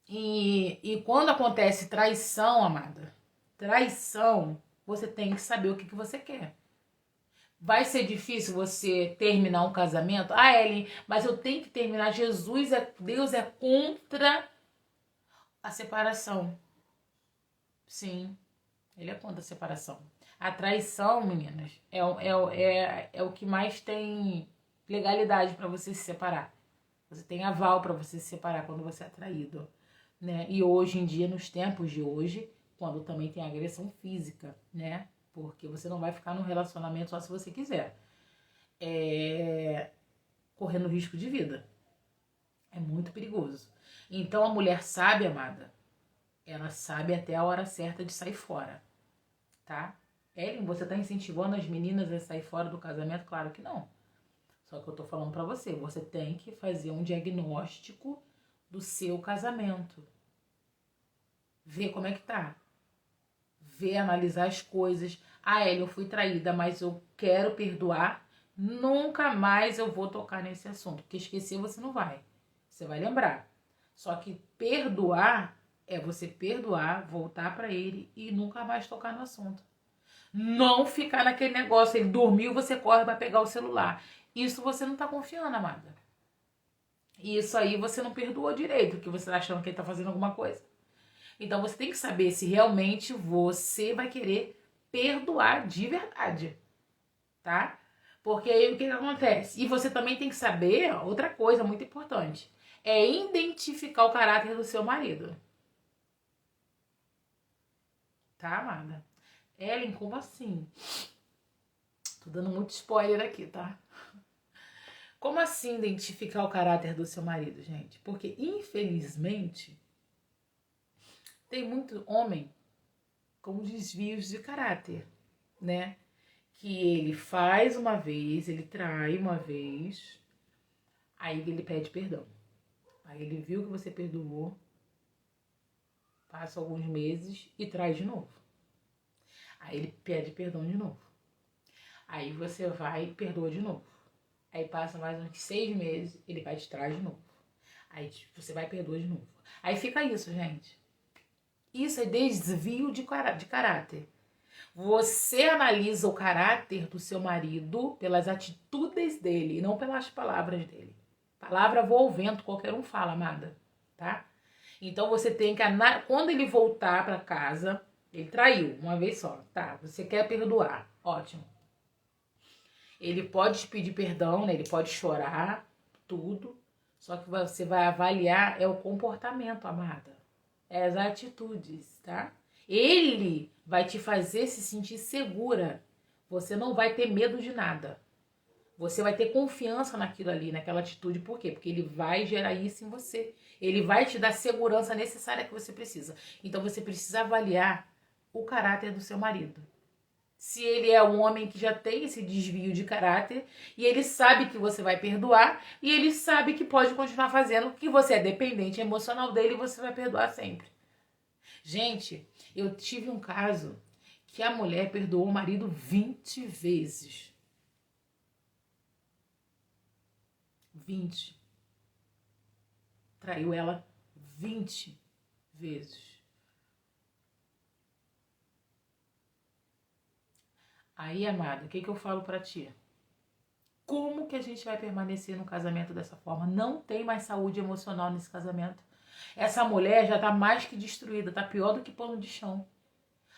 Speaker 1: E quando acontece traição, amada, traição, você tem que saber o que você quer. Vai ser difícil você terminar um casamento? Ellen, mas eu tenho que terminar. Deus é contra a separação. Sim, ele é contra a separação. A traição, meninas, é o que mais tem legalidade para você se separar. Você tem aval para você se separar quando você é traído, né? E hoje em dia, nos tempos de hoje, quando também tem agressão física, né? Porque você não vai ficar num relacionamento só se você quiser. Correndo risco de vida. É muito perigoso. Então a mulher sabe, amada, ela sabe até a hora certa de sair fora, tá? Ellen, você tá incentivando as meninas a sair fora do casamento? Claro que não. Só que eu tô falando pra você, você tem que fazer um diagnóstico do seu casamento. Ver como é que tá. Ver, analisar as coisas. Ellen, eu fui traída, mas eu quero perdoar. Nunca mais eu vou tocar nesse assunto. Porque esquecer você não vai. Você vai lembrar. Só que perdoar é você perdoar, voltar pra ele e nunca mais tocar no assunto. Não ficar naquele negócio, ele dormiu, você corre pra pegar o celular. Isso você não tá confiando, amada. E isso aí você não perdoou direito, porque você tá achando que ele tá fazendo alguma coisa. Então você tem que saber se realmente você vai querer perdoar de verdade, tá? Porque aí o que acontece? E você também tem que saber, outra coisa muito importante, é identificar o caráter do seu marido. Tá, amada? Ellen, como assim? Tô dando muito spoiler aqui, tá? Como assim identificar o caráter do seu marido, gente? Porque, infelizmente, tem muito homem com desvios de caráter, né? Que ele faz uma vez, ele trai uma vez, aí ele pede perdão. Aí ele viu que você perdoou, passa alguns meses e trai de novo. Aí ele pede perdão de novo. Aí você vai e perdoa de novo. Aí passa mais uns 6 meses, ele vai te trazer de novo. Aí você vai e perdoa de novo. Aí fica isso, gente. Isso é desvio de caráter. Você analisa o caráter do seu marido pelas atitudes dele e não pelas palavras dele. Palavra voa ao vento, qualquer um fala, amada, tá? Então você tem que, quando ele voltar para casa, ele traiu uma vez só, tá? Você quer perdoar, ótimo. Ele pode te pedir perdão, né? Ele pode chorar, tudo. Só que você vai avaliar é o comportamento, amada. É as atitudes, tá? Ele vai te fazer se sentir segura. Você não vai ter medo de nada. Você vai ter confiança naquilo ali, naquela atitude. Por quê? Porque ele vai gerar isso em você. Ele vai te dar a segurança necessária que você precisa. Então você precisa avaliar o caráter do seu marido. Se ele é um homem que já tem esse desvio de caráter e ele sabe que você vai perdoar e ele sabe que pode continuar fazendo, que você é dependente emocional dele e você vai perdoar sempre. Gente, eu tive um caso que a mulher perdoou o marido 20 vezes. 20. Traiu ela 20 vezes. Aí, amada, o que eu falo pra ti? Como que a gente vai permanecer no casamento dessa forma? Não tem mais saúde emocional nesse casamento. Essa mulher já tá mais que destruída, tá pior do que pano de chão.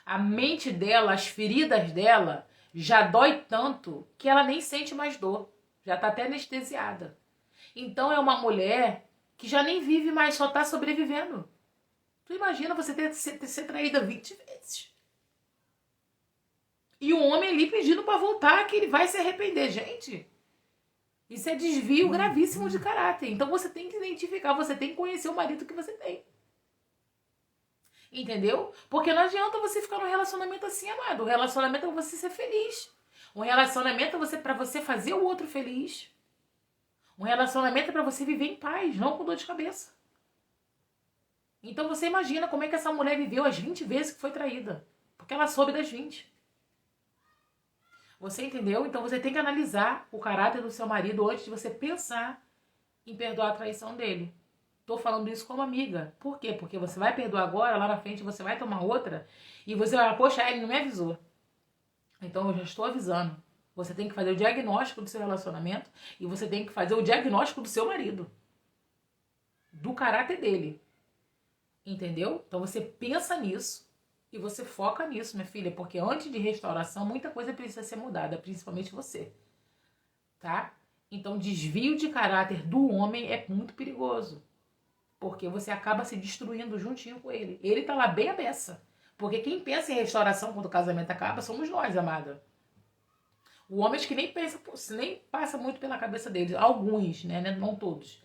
Speaker 1: A mente dela, as feridas dela, já dói tanto que ela nem sente mais dor. Já tá até anestesiada. Então é uma mulher que já nem vive mais, só tá sobrevivendo. Tu imagina você ser traída 20 vezes. E o homem ali pedindo pra voltar, que ele vai se arrepender. Gente, isso é desvio gravíssimo de caráter. Então você tem que identificar, você tem que conhecer o marido que você tem. Entendeu? Porque não adianta você ficar num relacionamento assim, amado. O relacionamento é pra você ser feliz. Um relacionamento é pra você fazer o outro feliz. Um relacionamento é pra você viver em paz, não com dor de cabeça. Então você imagina como é que essa mulher viveu as 20 vezes que foi traída. Porque ela soube das 20. Você entendeu? Então você tem que analisar o caráter do seu marido antes de você pensar em perdoar a traição dele. Tô falando isso como amiga. Por quê? Porque você vai perdoar agora, lá na frente você vai tomar outra e você vai, poxa, ele não me avisou. Então eu já estou avisando. Você tem que fazer o diagnóstico do seu relacionamento e você tem que fazer o diagnóstico do seu marido. Do caráter dele. Entendeu? Então você pensa nisso e você foca nisso, minha filha, porque antes de restauração muita coisa precisa ser mudada, principalmente você. Tá? Então desvio de caráter do homem é muito perigoso. Porque você acaba se destruindo juntinho com ele. Ele tá lá bem a beça. Porque quem pensa em restauração quando o casamento acaba somos nós, amada. O homem que nem passa muito pela cabeça deles. Alguns, né? Não todos.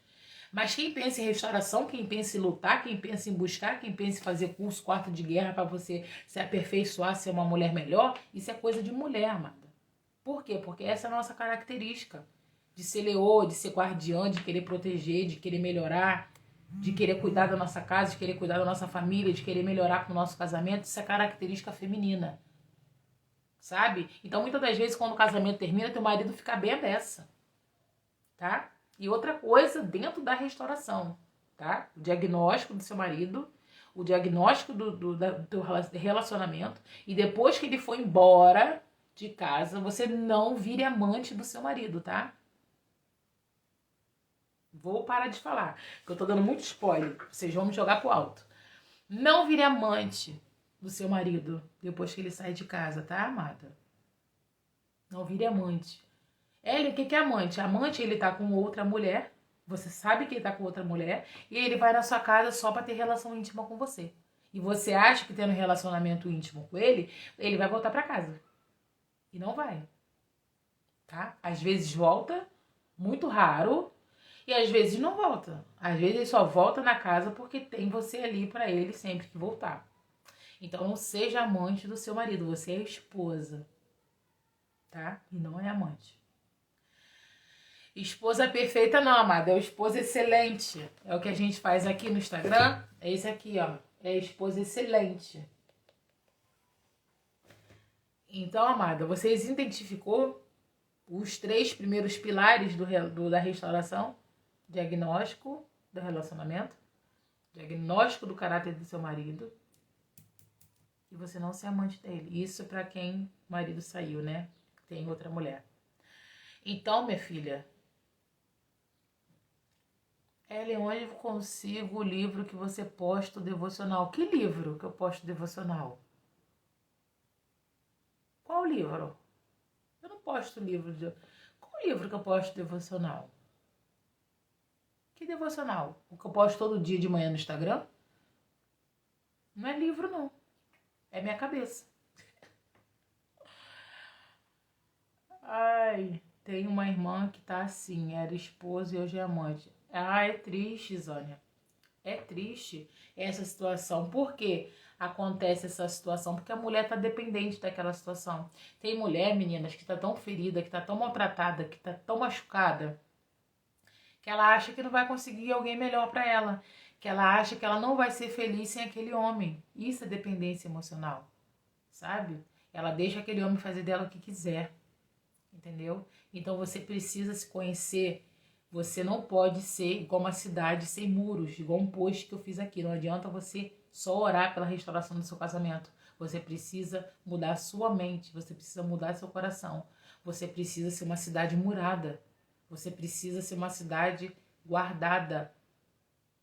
Speaker 1: Mas quem pensa em restauração, quem pensa em lutar, quem pensa em buscar, quem pensa em fazer curso quarto de guerra para você se aperfeiçoar, ser uma mulher melhor, isso é coisa de mulher, amada. Por quê? Porque essa é a nossa característica. De ser leoa, de ser guardiã, de querer proteger, de querer melhorar, de querer cuidar da nossa casa, de querer cuidar da nossa família, de querer melhorar com o nosso casamento. Isso é característica feminina. Sabe? Então, muitas das vezes, quando o casamento termina, teu marido fica bem a beça. Tá? E outra coisa, dentro da restauração, tá? O diagnóstico do seu marido, o diagnóstico do teu relacionamento, e depois que ele for embora de casa, você não vire amante do seu marido, tá? Vou parar de falar, porque eu tô dando muito spoiler, vocês vão me jogar pro alto. Não vire amante do seu marido depois que ele sai de casa, tá, amada? Não vire amante. Ele, o que é amante? Amante, ele tá com outra mulher, você sabe que ele tá com outra mulher, e ele vai na sua casa só pra ter relação íntima com você. E você acha que tendo relacionamento íntimo com ele, ele vai voltar pra casa. E não vai. Tá? Às vezes volta, muito raro, e às vezes não volta. Às vezes ele só volta na casa porque tem você ali pra ele sempre que voltar. Então não seja amante do seu marido, você é esposa. Tá? E não é amante. Esposa perfeita não, amada, é esposa excelente. É o que a gente faz aqui no Instagram. É esse aqui, ó. É esposa excelente. Então, amada, vocês identificou os 3 primeiros pilares da restauração? Diagnóstico do relacionamento, diagnóstico do caráter do seu marido e você não ser amante dele. Isso para quem o marido saiu, né? Tem outra mulher. Então, minha filha, Ellen, onde eu consigo o livro que você posta o devocional? Que livro que eu posto devocional? Qual livro? Eu não posto livro de... Qual livro que eu posto devocional? Que devocional? O que eu posto todo dia de manhã no Instagram? Não é livro, não. É minha cabeça. Ai, tem uma irmã que tá assim, era esposa e hoje é amante. Ah, é triste, Zânia. É triste essa situação. Por que acontece essa situação? Porque a mulher tá dependente daquela situação. Tem mulher, meninas, que tá tão ferida, que tá tão maltratada, que tá tão machucada, que ela acha que não vai conseguir alguém melhor para ela, que ela acha que ela não vai ser feliz sem aquele homem. Isso é dependência emocional, sabe? Ela deixa aquele homem fazer dela o que quiser, entendeu? Então você precisa se conhecer. Você não pode ser igual uma cidade sem muros, igual um post que eu fiz aqui. Não adianta você só orar pela restauração do seu casamento. Você precisa mudar a sua mente, você precisa mudar seu coração. Você precisa ser uma cidade murada. Você precisa ser uma cidade guardada.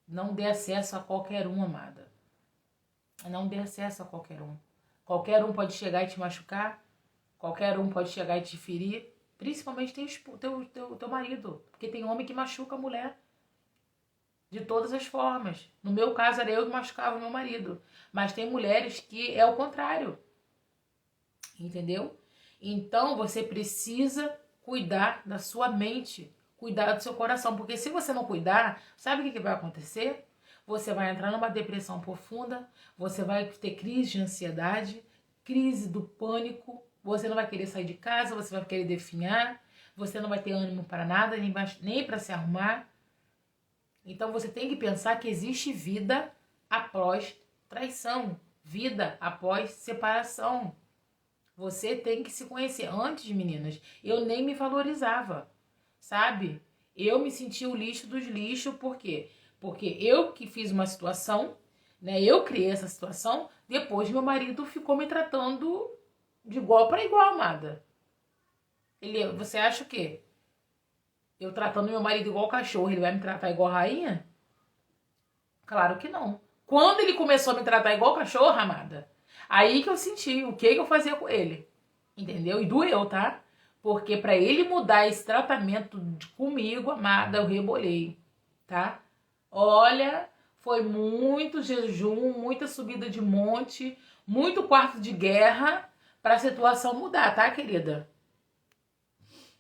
Speaker 1: Não dê acesso a qualquer um, amada. Não dê acesso a qualquer um. Qualquer um pode chegar e te machucar. Qualquer um pode chegar e te ferir. Principalmente teu marido. Porque tem homem que machuca a mulher. De todas as formas. No meu caso era eu que machucava o meu marido. Mas tem mulheres que é o contrário. Entendeu? Então você precisa cuidar da sua mente, cuidar do seu coração, porque se você não cuidar, sabe o que vai acontecer? Você vai entrar numa depressão profunda, você vai ter crise de ansiedade, crise do pânico, você não vai querer sair de casa, você vai querer definhar, você não vai ter ânimo para nada, nem para se arrumar. Então você tem que pensar que existe vida após traição, vida após separação. Você tem que se conhecer. Antes, meninas, eu nem me valorizava, sabe? Eu me sentia o lixo dos lixos, por quê? Porque eu que fiz uma situação, né? Eu criei essa situação, depois meu marido ficou me tratando de igual para igual, amada. Você acha o quê? Eu tratando meu marido igual cachorro, ele vai me tratar igual rainha? Claro que não. Quando ele começou a me tratar igual cachorro, amada, aí que eu senti o que eu fazia com ele. Entendeu? E doeu, tá? Porque pra ele mudar esse tratamento comigo, amada, eu rebolei, tá? Olha, foi muito jejum, muita subida de monte, muito quarto de guerra pra situação mudar, tá, querida?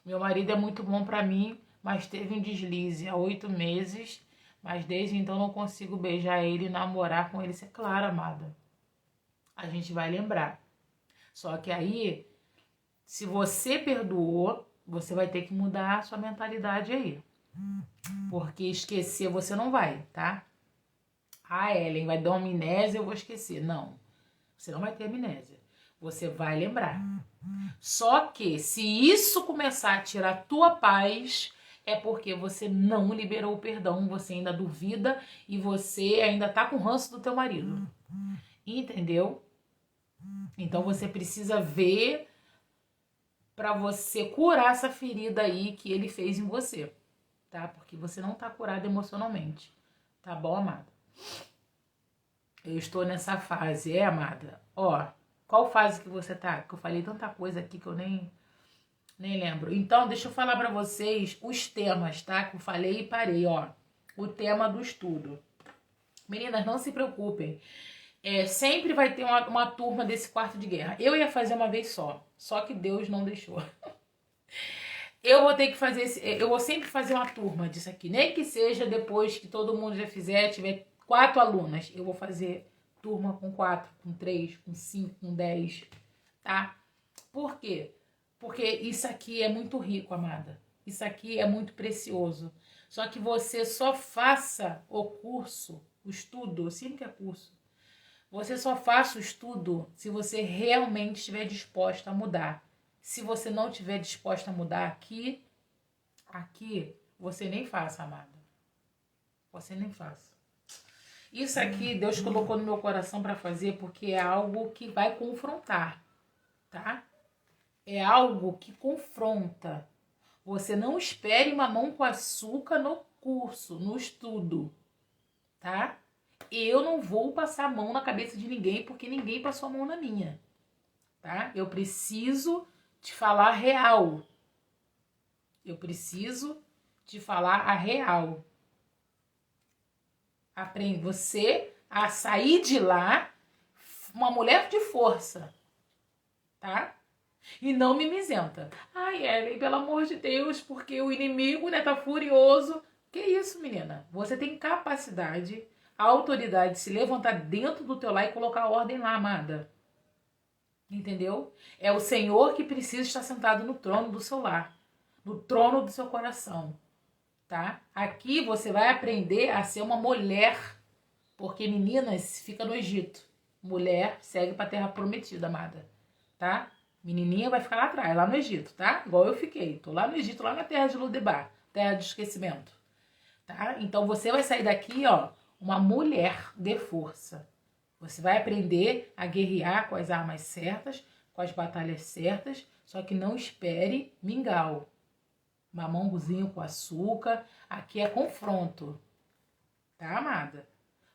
Speaker 1: Meu marido é muito bom pra mim, mas teve um deslize há 8 meses, mas desde então não consigo beijar ele e namorar com ele. Isso é claro, amada. A gente vai lembrar. Só que aí, se você perdoou, você vai ter que mudar a sua mentalidade aí. Porque esquecer você não vai, tá? Ah, Ellen, vai dar uma amnésia, eu vou esquecer. Não, você não vai ter amnésia. Você vai lembrar. Só que se isso começar a tirar a tua paz, é porque você não liberou o perdão, você ainda duvida e você ainda tá com o ranço do teu marido. Entendeu? Então você precisa ver para você curar essa ferida aí que ele fez em você, tá? Porque você não tá curada emocionalmente, tá bom, amada? Eu estou nessa fase, amada? Ó, qual fase que você tá? Que eu falei tanta coisa aqui que eu nem lembro. Então, deixa eu falar para vocês os temas, tá? Que eu falei e parei, ó. O tema do estudo. Meninas, não se preocupem. Sempre vai ter uma turma desse quarto de guerra. Eu ia fazer uma vez só que Deus não deixou. Eu vou ter que fazer eu vou sempre fazer uma turma disso aqui, nem que seja depois que todo mundo já fizer, tiver 4 alunas, eu vou fazer turma com 4, com 3, com 5, com 10, tá? Por quê? Porque isso aqui é muito rico, amada. Isso aqui é muito precioso. Só que você só faça o curso, o estudo, sempre que é curso, Você só faça o estudo se você realmente estiver disposta a mudar. Se você não estiver disposta a mudar aqui, você nem faça, amada. Você nem faça. Isso aqui Deus colocou no meu coração para fazer porque é algo que vai confrontar, tá? É algo que confronta. Você não espere mamão com açúcar no curso, no estudo, tá? Eu não vou passar a mão na cabeça de ninguém porque ninguém passou a mão na minha, tá? Eu preciso te falar a real. Eu preciso te falar a real. Aprende você a sair de lá uma mulher de força, tá? E não mimizenta. Ai, Ellen, pelo amor de Deus, porque o inimigo, né, tá furioso. Que isso, menina? Você tem capacidade, autoridade de se levantar dentro do teu lar e colocar ordem lá, amada. Entendeu? É o Senhor que precisa estar sentado no trono do seu lar, no trono do seu coração, tá? Aqui você vai aprender a ser uma mulher, porque meninas fica no Egito. Mulher segue pra terra prometida, amada, tá? Menininha vai ficar lá atrás, lá no Egito, tá? Igual eu fiquei. Tô lá no Egito, lá na terra de Lodebar, terra de esquecimento, tá? Então você vai sair daqui, ó, uma mulher de força. Você vai aprender a guerrear com as armas certas, com as batalhas certas, só que não espere mingau. Mamãozinho com açúcar, aqui é confronto, tá, amada?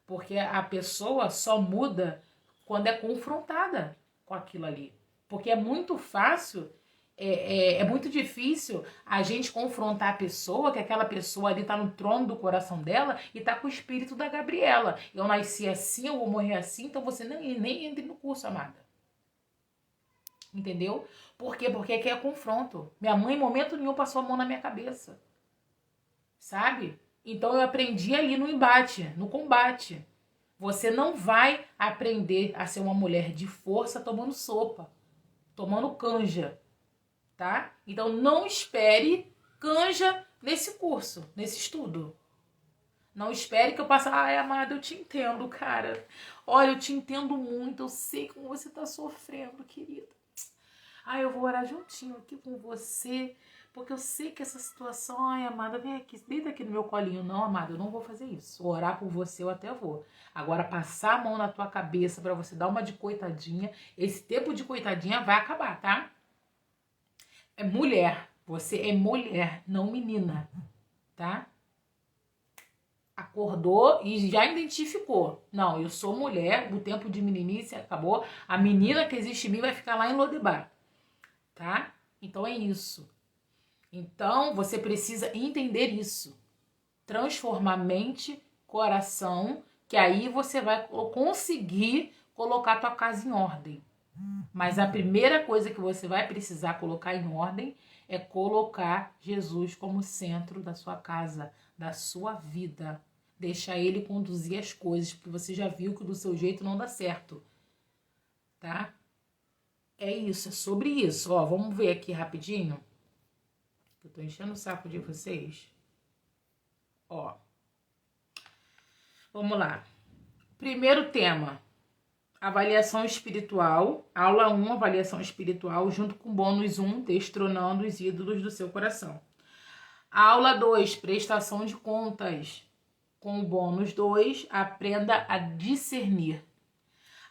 Speaker 1: Porque a pessoa só muda quando é confrontada com aquilo ali. Porque é muito fácil, é muito difícil a gente confrontar a pessoa, que aquela pessoa ali tá no trono do coração dela e tá com o espírito da Gabriela. Eu nasci assim, eu vou morrer assim, então você nem entre no curso, amada. Entendeu? Por quê? Porque aqui é confronto. Minha mãe, em momento nenhum, passou a mão na minha cabeça. Sabe? Então eu aprendi ali no embate, no combate. Você não vai aprender a ser uma mulher de força tomando sopa, tomando canja, tá? Então não espere canja nesse curso, nesse estudo. Não espere que eu passe, ai, amada, eu te entendo, cara. Olha, eu te entendo muito, eu sei como você tá sofrendo, querida. Ai, eu vou orar juntinho aqui com você, porque eu sei que essa situação, ai, amada, vem aqui, deita aqui no meu colinho. Não, amada, eu não vou fazer isso. Orar por você eu até vou. Agora, passar a mão na tua cabeça pra você dar uma de coitadinha, esse tempo de coitadinha vai acabar, tá? É mulher. Você é mulher, não menina, tá? Acordou e já identificou. Não, eu sou mulher, o tempo de meninice acabou. A menina que existe em mim vai ficar lá em Lodebar, tá? Então é isso. Então você precisa entender isso. Transformar mente, coração, que aí você vai conseguir colocar a tua casa em ordem. Mas a primeira coisa que você vai precisar colocar em ordem é colocar Jesus como centro da sua casa, da sua vida. Deixar ele conduzir as coisas, porque você já viu que do seu jeito não dá certo, tá? É isso, é sobre isso. Ó, vamos ver aqui rapidinho. Eu tô enchendo o saco de vocês. Ó, vamos lá. Primeiro tema. Avaliação espiritual, aula 1, avaliação espiritual, junto com bônus 1, destronando os ídolos do seu coração. Aula 2, prestação de contas, com o bônus 2, aprenda a discernir.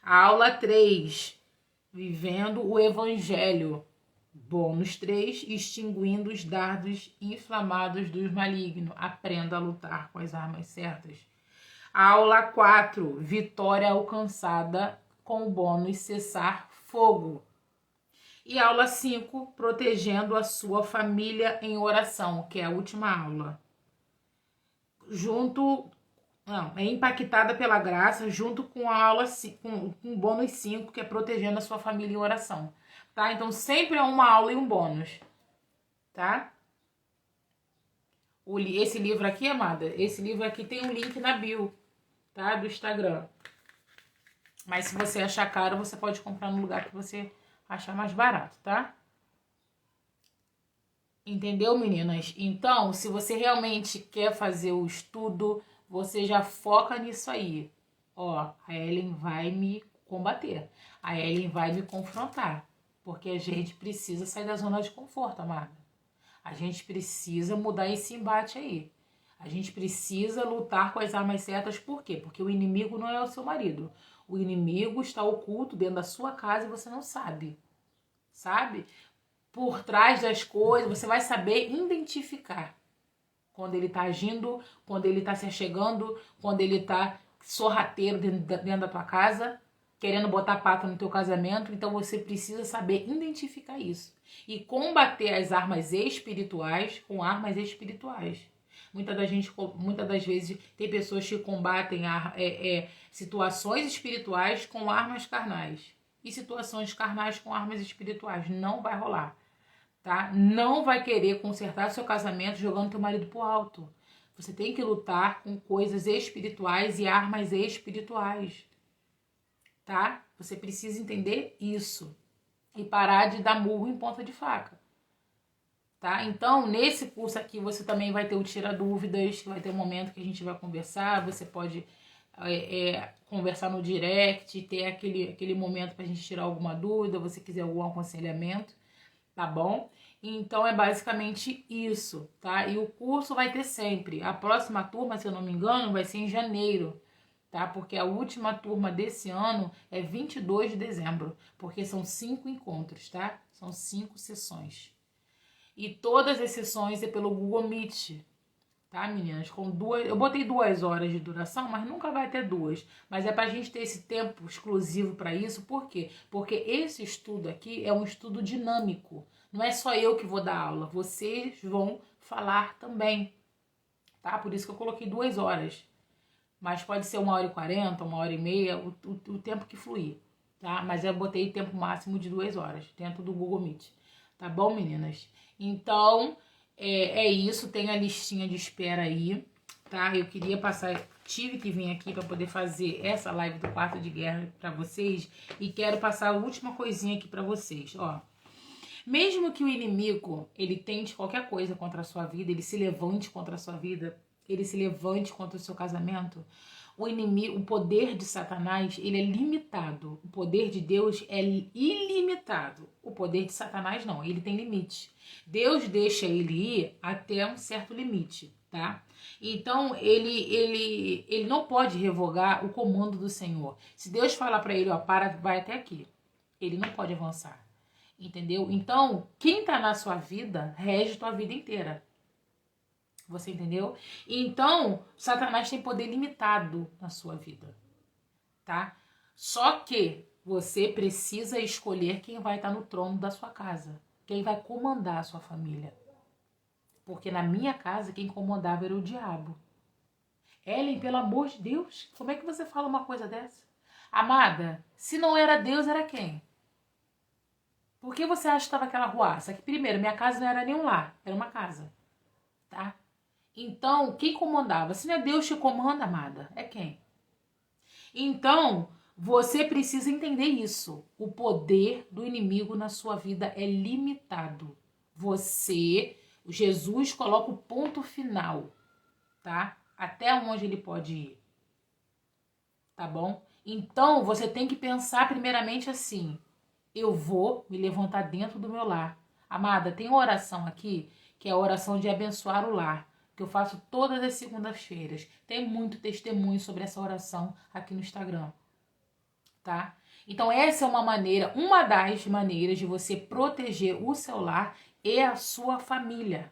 Speaker 1: Aula 3, vivendo o evangelho, bônus 3, extinguindo os dardos inflamados dos malignos, aprenda a lutar com as armas certas. Aula 4, vitória alcançada com o bônus cessar fogo. E aula 5, protegendo a sua família em oração, que é a última aula. É impactada pela graça, junto com a aula com o bônus 5, que é protegendo a sua família em oração. Tá? Então sempre é uma aula e um bônus. Tá? Esse livro aqui, amada, esse livro aqui tem um link na bio, tá? Do Instagram. Mas se você achar caro, você pode comprar no lugar que você achar mais barato, tá? Entendeu, meninas? Então, se você realmente quer fazer o estudo, você já foca nisso aí. ó, a Ellen vai me combater, a Ellen vai me confrontar, porque a gente precisa sair da zona de conforto, amada. A gente precisa mudar esse embate aí. A gente precisa lutar com as armas certas, por quê? Porque o inimigo não é o seu marido. O inimigo está oculto dentro da sua casa e você não sabe. Sabe? Por trás das coisas, você vai saber identificar quando ele está agindo, quando ele está se achegando, quando ele está sorrateiro dentro da tua casa, querendo botar pata no teu casamento. Então você precisa saber identificar isso e combater as armas espirituais com armas espirituais. Muitas das vezes tem pessoas que combatem situações espirituais com armas carnais e situações carnais com armas espirituais. Não vai rolar, tá? Não vai querer consertar seu casamento jogando teu marido pro alto. Você tem que lutar com coisas espirituais e armas espirituais, tá? Você precisa entender isso e parar de dar murro em ponta de faca, tá? Então, nesse curso aqui, você também vai ter o Tira Dúvidas, que vai ter um momento que a gente vai conversar, você pode conversar no direct, ter aquele momento pra gente tirar alguma dúvida, você quiser algum aconselhamento, tá bom? Então, é basicamente isso, tá? E o curso vai ter sempre. A próxima turma, se eu não me engano, vai ser em janeiro, tá? Porque a última turma desse ano é 22 de dezembro, porque são 5 encontros, tá? São 5 sessões. E todas as sessões é pelo Google Meet, tá, meninas? Eu botei 2 horas de duração, mas nunca vai ter 2. Mas é pra gente ter esse tempo exclusivo para isso. Por quê? Porque esse estudo aqui é um estudo dinâmico. Não é só eu que vou dar aula, vocês vão falar também, tá? Por isso que eu coloquei 2 horas. Mas pode ser 1h40, 1h30, o tempo que fluir, tá? Mas eu botei tempo máximo de 2 horas dentro do Google Meet. Tá bom, meninas? Então, é isso. Tem a listinha de espera aí, tá? Eu queria passar... Tive que vir aqui para poder fazer essa live do quarto de guerra para vocês. E quero passar a última coisinha aqui para vocês, ó. Mesmo que o inimigo, ele tente qualquer coisa contra a sua vida, ele se levante contra a sua vida, ele se levante contra o seu casamento, o inimigo, o poder de Satanás, ele é limitado. O poder de Deus é ilimitado. O poder de Satanás não, ele tem limite. Deus deixa ele ir até um certo limite, tá? Então, ele não pode revogar o comando do Senhor. Se Deus falar para ele, ó, para, vai até aqui, ele não pode avançar. Entendeu? Então, quem tá na sua vida, rege tua vida inteira. Você entendeu? Então, Satanás tem poder limitado na sua vida, tá? Só que você precisa escolher quem vai estar no trono da sua casa. Quem vai comandar a sua família. Porque na minha casa, quem comandava era o diabo. Ellen, pelo amor de Deus, como é que você fala uma coisa dessa? Amada, se não era Deus, era quem? Por que você acha que estava aquela ruaça? Que primeiro, minha casa não era nem um lar, era uma casa, tá? Então, quem comandava? Se não é Deus que comanda, amada, é quem? Então, você precisa entender isso. O poder do inimigo na sua vida é limitado. Jesus coloca o ponto final, tá? Até onde ele pode ir, tá bom? Então, você tem que pensar primeiramente assim: eu vou me levantar dentro do meu lar. Amada, tem uma oração aqui, que é a oração de abençoar o lar, que eu faço todas as segundas-feiras. Tem muito testemunho sobre essa oração aqui no Instagram, tá? Então essa é uma das maneiras de você proteger o seu lar e a sua família,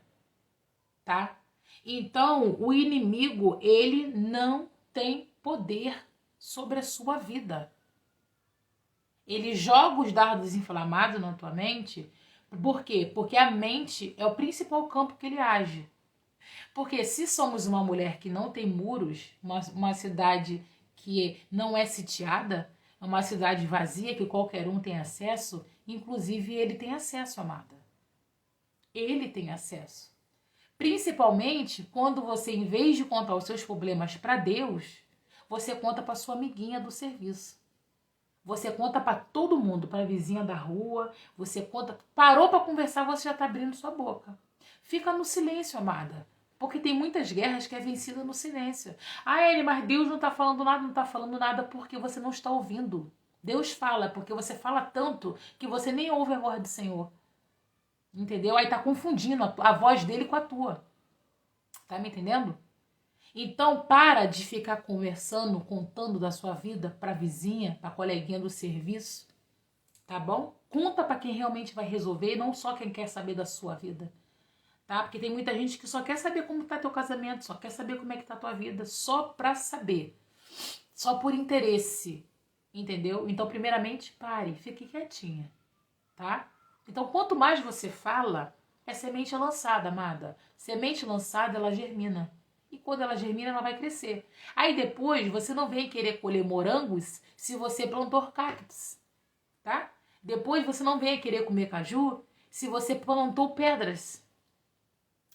Speaker 1: tá? Então o inimigo, ele não tem poder sobre a sua vida. Ele joga os dardos inflamados na tua mente. Por quê? Porque a mente é o principal campo que ele age. Porque se somos uma mulher que não tem muros, uma cidade que não é sitiada, uma cidade vazia que qualquer um tem acesso, inclusive ele tem acesso, amada. Ele tem acesso. Principalmente quando você, em vez de contar os seus problemas para Deus, você conta para sua amiguinha do serviço. Você conta para todo mundo, para a vizinha da rua, você conta, parou para conversar, você já está abrindo sua boca. Fica no silêncio, amada. Porque tem muitas guerras que é vencida no silêncio. Ah, ele, mas Deus não está falando nada, não está falando nada porque você não está ouvindo. Deus fala porque você fala tanto que você nem ouve a voz do Senhor. Entendeu? Aí tá confundindo a voz dele com a tua. Tá me entendendo? Então para de ficar conversando, contando da sua vida pra vizinha, pra coleguinha do serviço. Tá bom? Conta pra quem realmente vai resolver, não só quem quer saber da sua vida. Tá? Porque tem muita gente que só quer saber como tá teu casamento, só quer saber como é que tá tua vida, só pra saber. Só por interesse. Entendeu? Então, primeiramente, pare, fique quietinha. Tá? Então, quanto mais você fala, é semente lançada, amada. Semente lançada, ela germina. E quando ela germina, ela vai crescer. Aí depois, você não vem querer colher morangos se você plantou cactos. Tá? Depois, você não vem querer comer caju se você plantou pedras,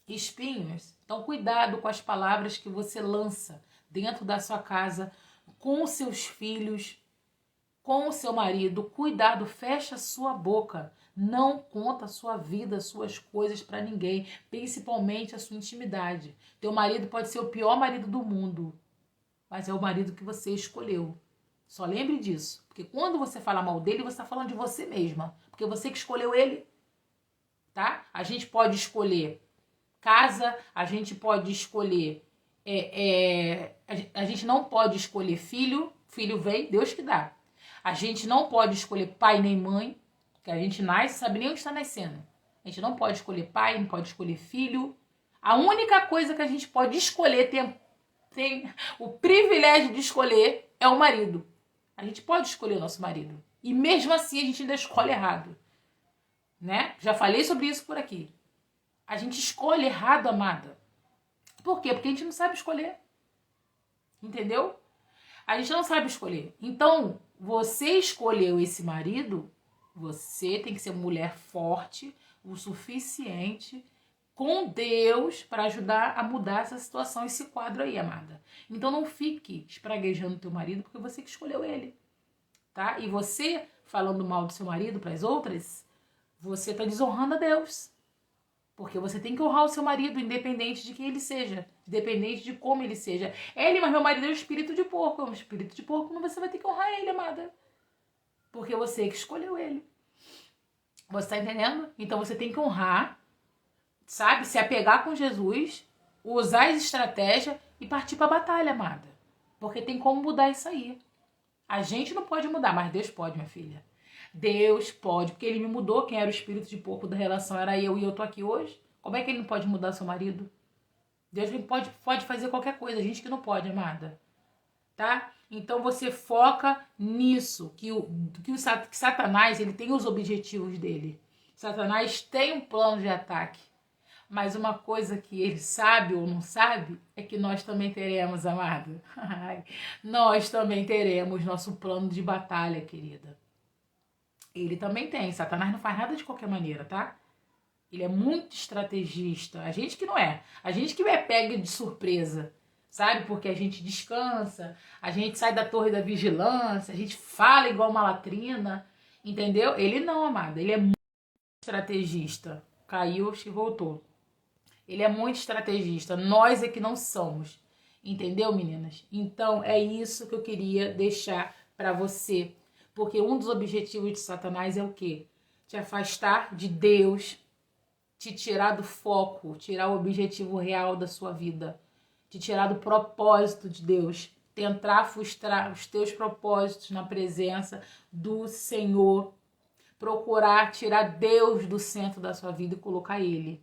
Speaker 1: espinhos. Então, cuidado com as palavras que você lança dentro da sua casa, com os seus filhos, com o seu marido. Cuidado, fecha a sua boca. Não conta a sua vida, suas coisas para ninguém, principalmente a sua intimidade. Teu marido pode ser o pior marido do mundo, mas é o marido que você escolheu. Só lembre disso, porque quando você fala mal dele, você está falando de você mesma, porque você que escolheu ele, tá? A gente pode escolher casa, a gente pode escolher, a gente não pode escolher filho, filho vem, Deus que dá. A gente não pode escolher pai nem mãe, que a gente nasce, sabe nem onde está nascendo. A gente não pode escolher pai, não pode escolher filho. A única coisa que a gente pode escolher, tem o privilégio de escolher, é o marido. A gente pode escolher o nosso marido. E mesmo assim a gente ainda escolhe errado. Né? Já falei sobre isso por aqui. A gente escolhe errado, amada. Por quê? Porque a gente não sabe escolher. Entendeu? A gente não sabe escolher. Então, você escolheu esse marido, você tem que ser mulher forte, o suficiente, com Deus, para ajudar a mudar essa situação, esse quadro aí, amada. Então não fique espraguejando teu marido, porque você que escolheu ele, tá? E você, falando mal do seu marido para as outras, você tá desonrando a Deus. Porque você tem que honrar o seu marido, independente de quem ele seja, independente de como ele seja. Ele, mas meu marido é um espírito de porco. É um espírito de porco, mas você vai ter que honrar ele, amada. Porque você que escolheu ele. Você tá entendendo? Então você tem que honrar, sabe? Se apegar com Jesus, usar as estratégias e partir pra batalha, amada. Porque tem como mudar isso aí. A gente não pode mudar, mas Deus pode, minha filha. Deus pode, porque ele me mudou. Quem era o espírito de porco da relação era eu, e eu tô aqui hoje. Como é que ele não pode mudar seu marido? Deus pode fazer qualquer coisa, a gente que não pode, amada. Tá? Então você foca nisso, que Satanás, ele tem os objetivos dele. Satanás tem um plano de ataque. Mas uma coisa que ele sabe ou não sabe é que nós também teremos, amada. Nós também teremos nosso plano de batalha, querida. Ele também tem. Satanás não faz nada de qualquer maneira, tá? Ele é muito estrategista. A gente que não é. A gente que é pega de surpresa, sabe? Porque a gente descansa, a gente sai da torre da vigilância, a gente fala igual uma latrina, entendeu? Ele não, amada. Ele é muito estrategista. Caiu e voltou. Ele é muito estrategista. Nós é que não somos. Entendeu, meninas? Então, é isso que eu queria deixar pra você. Porque um dos objetivos de Satanás é o quê? Te afastar de Deus, te tirar do foco, tirar o objetivo real da sua vida, te tirar do propósito de Deus, tentar frustrar os teus propósitos na presença do Senhor, procurar tirar Deus do centro da sua vida e colocar Ele,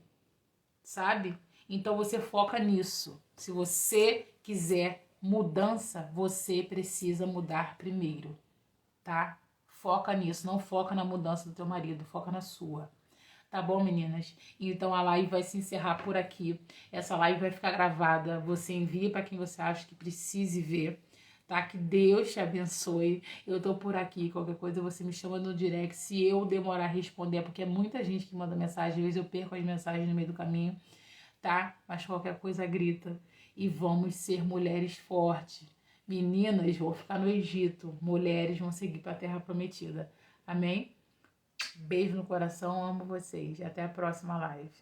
Speaker 1: sabe? Então você foca nisso. Se você quiser mudança, você precisa mudar primeiro. Tá? Foca nisso, não foca na mudança do teu marido, foca na sua. Tá bom, meninas? Então a live vai se encerrar por aqui. Essa live vai ficar gravada. Você envia para quem você acha que precise ver, tá? Que Deus te abençoe. Eu tô por aqui. Qualquer coisa você me chama no direct. Se eu demorar a responder, porque é muita gente que manda mensagem. Às vezes eu perco as mensagens no meio do caminho, tá? Mas qualquer coisa grita. E vamos ser mulheres fortes. Meninas vão ficar no Egito, mulheres vão seguir para a Terra Prometida. Amém? Beijo no coração, amo vocês. Até a próxima live.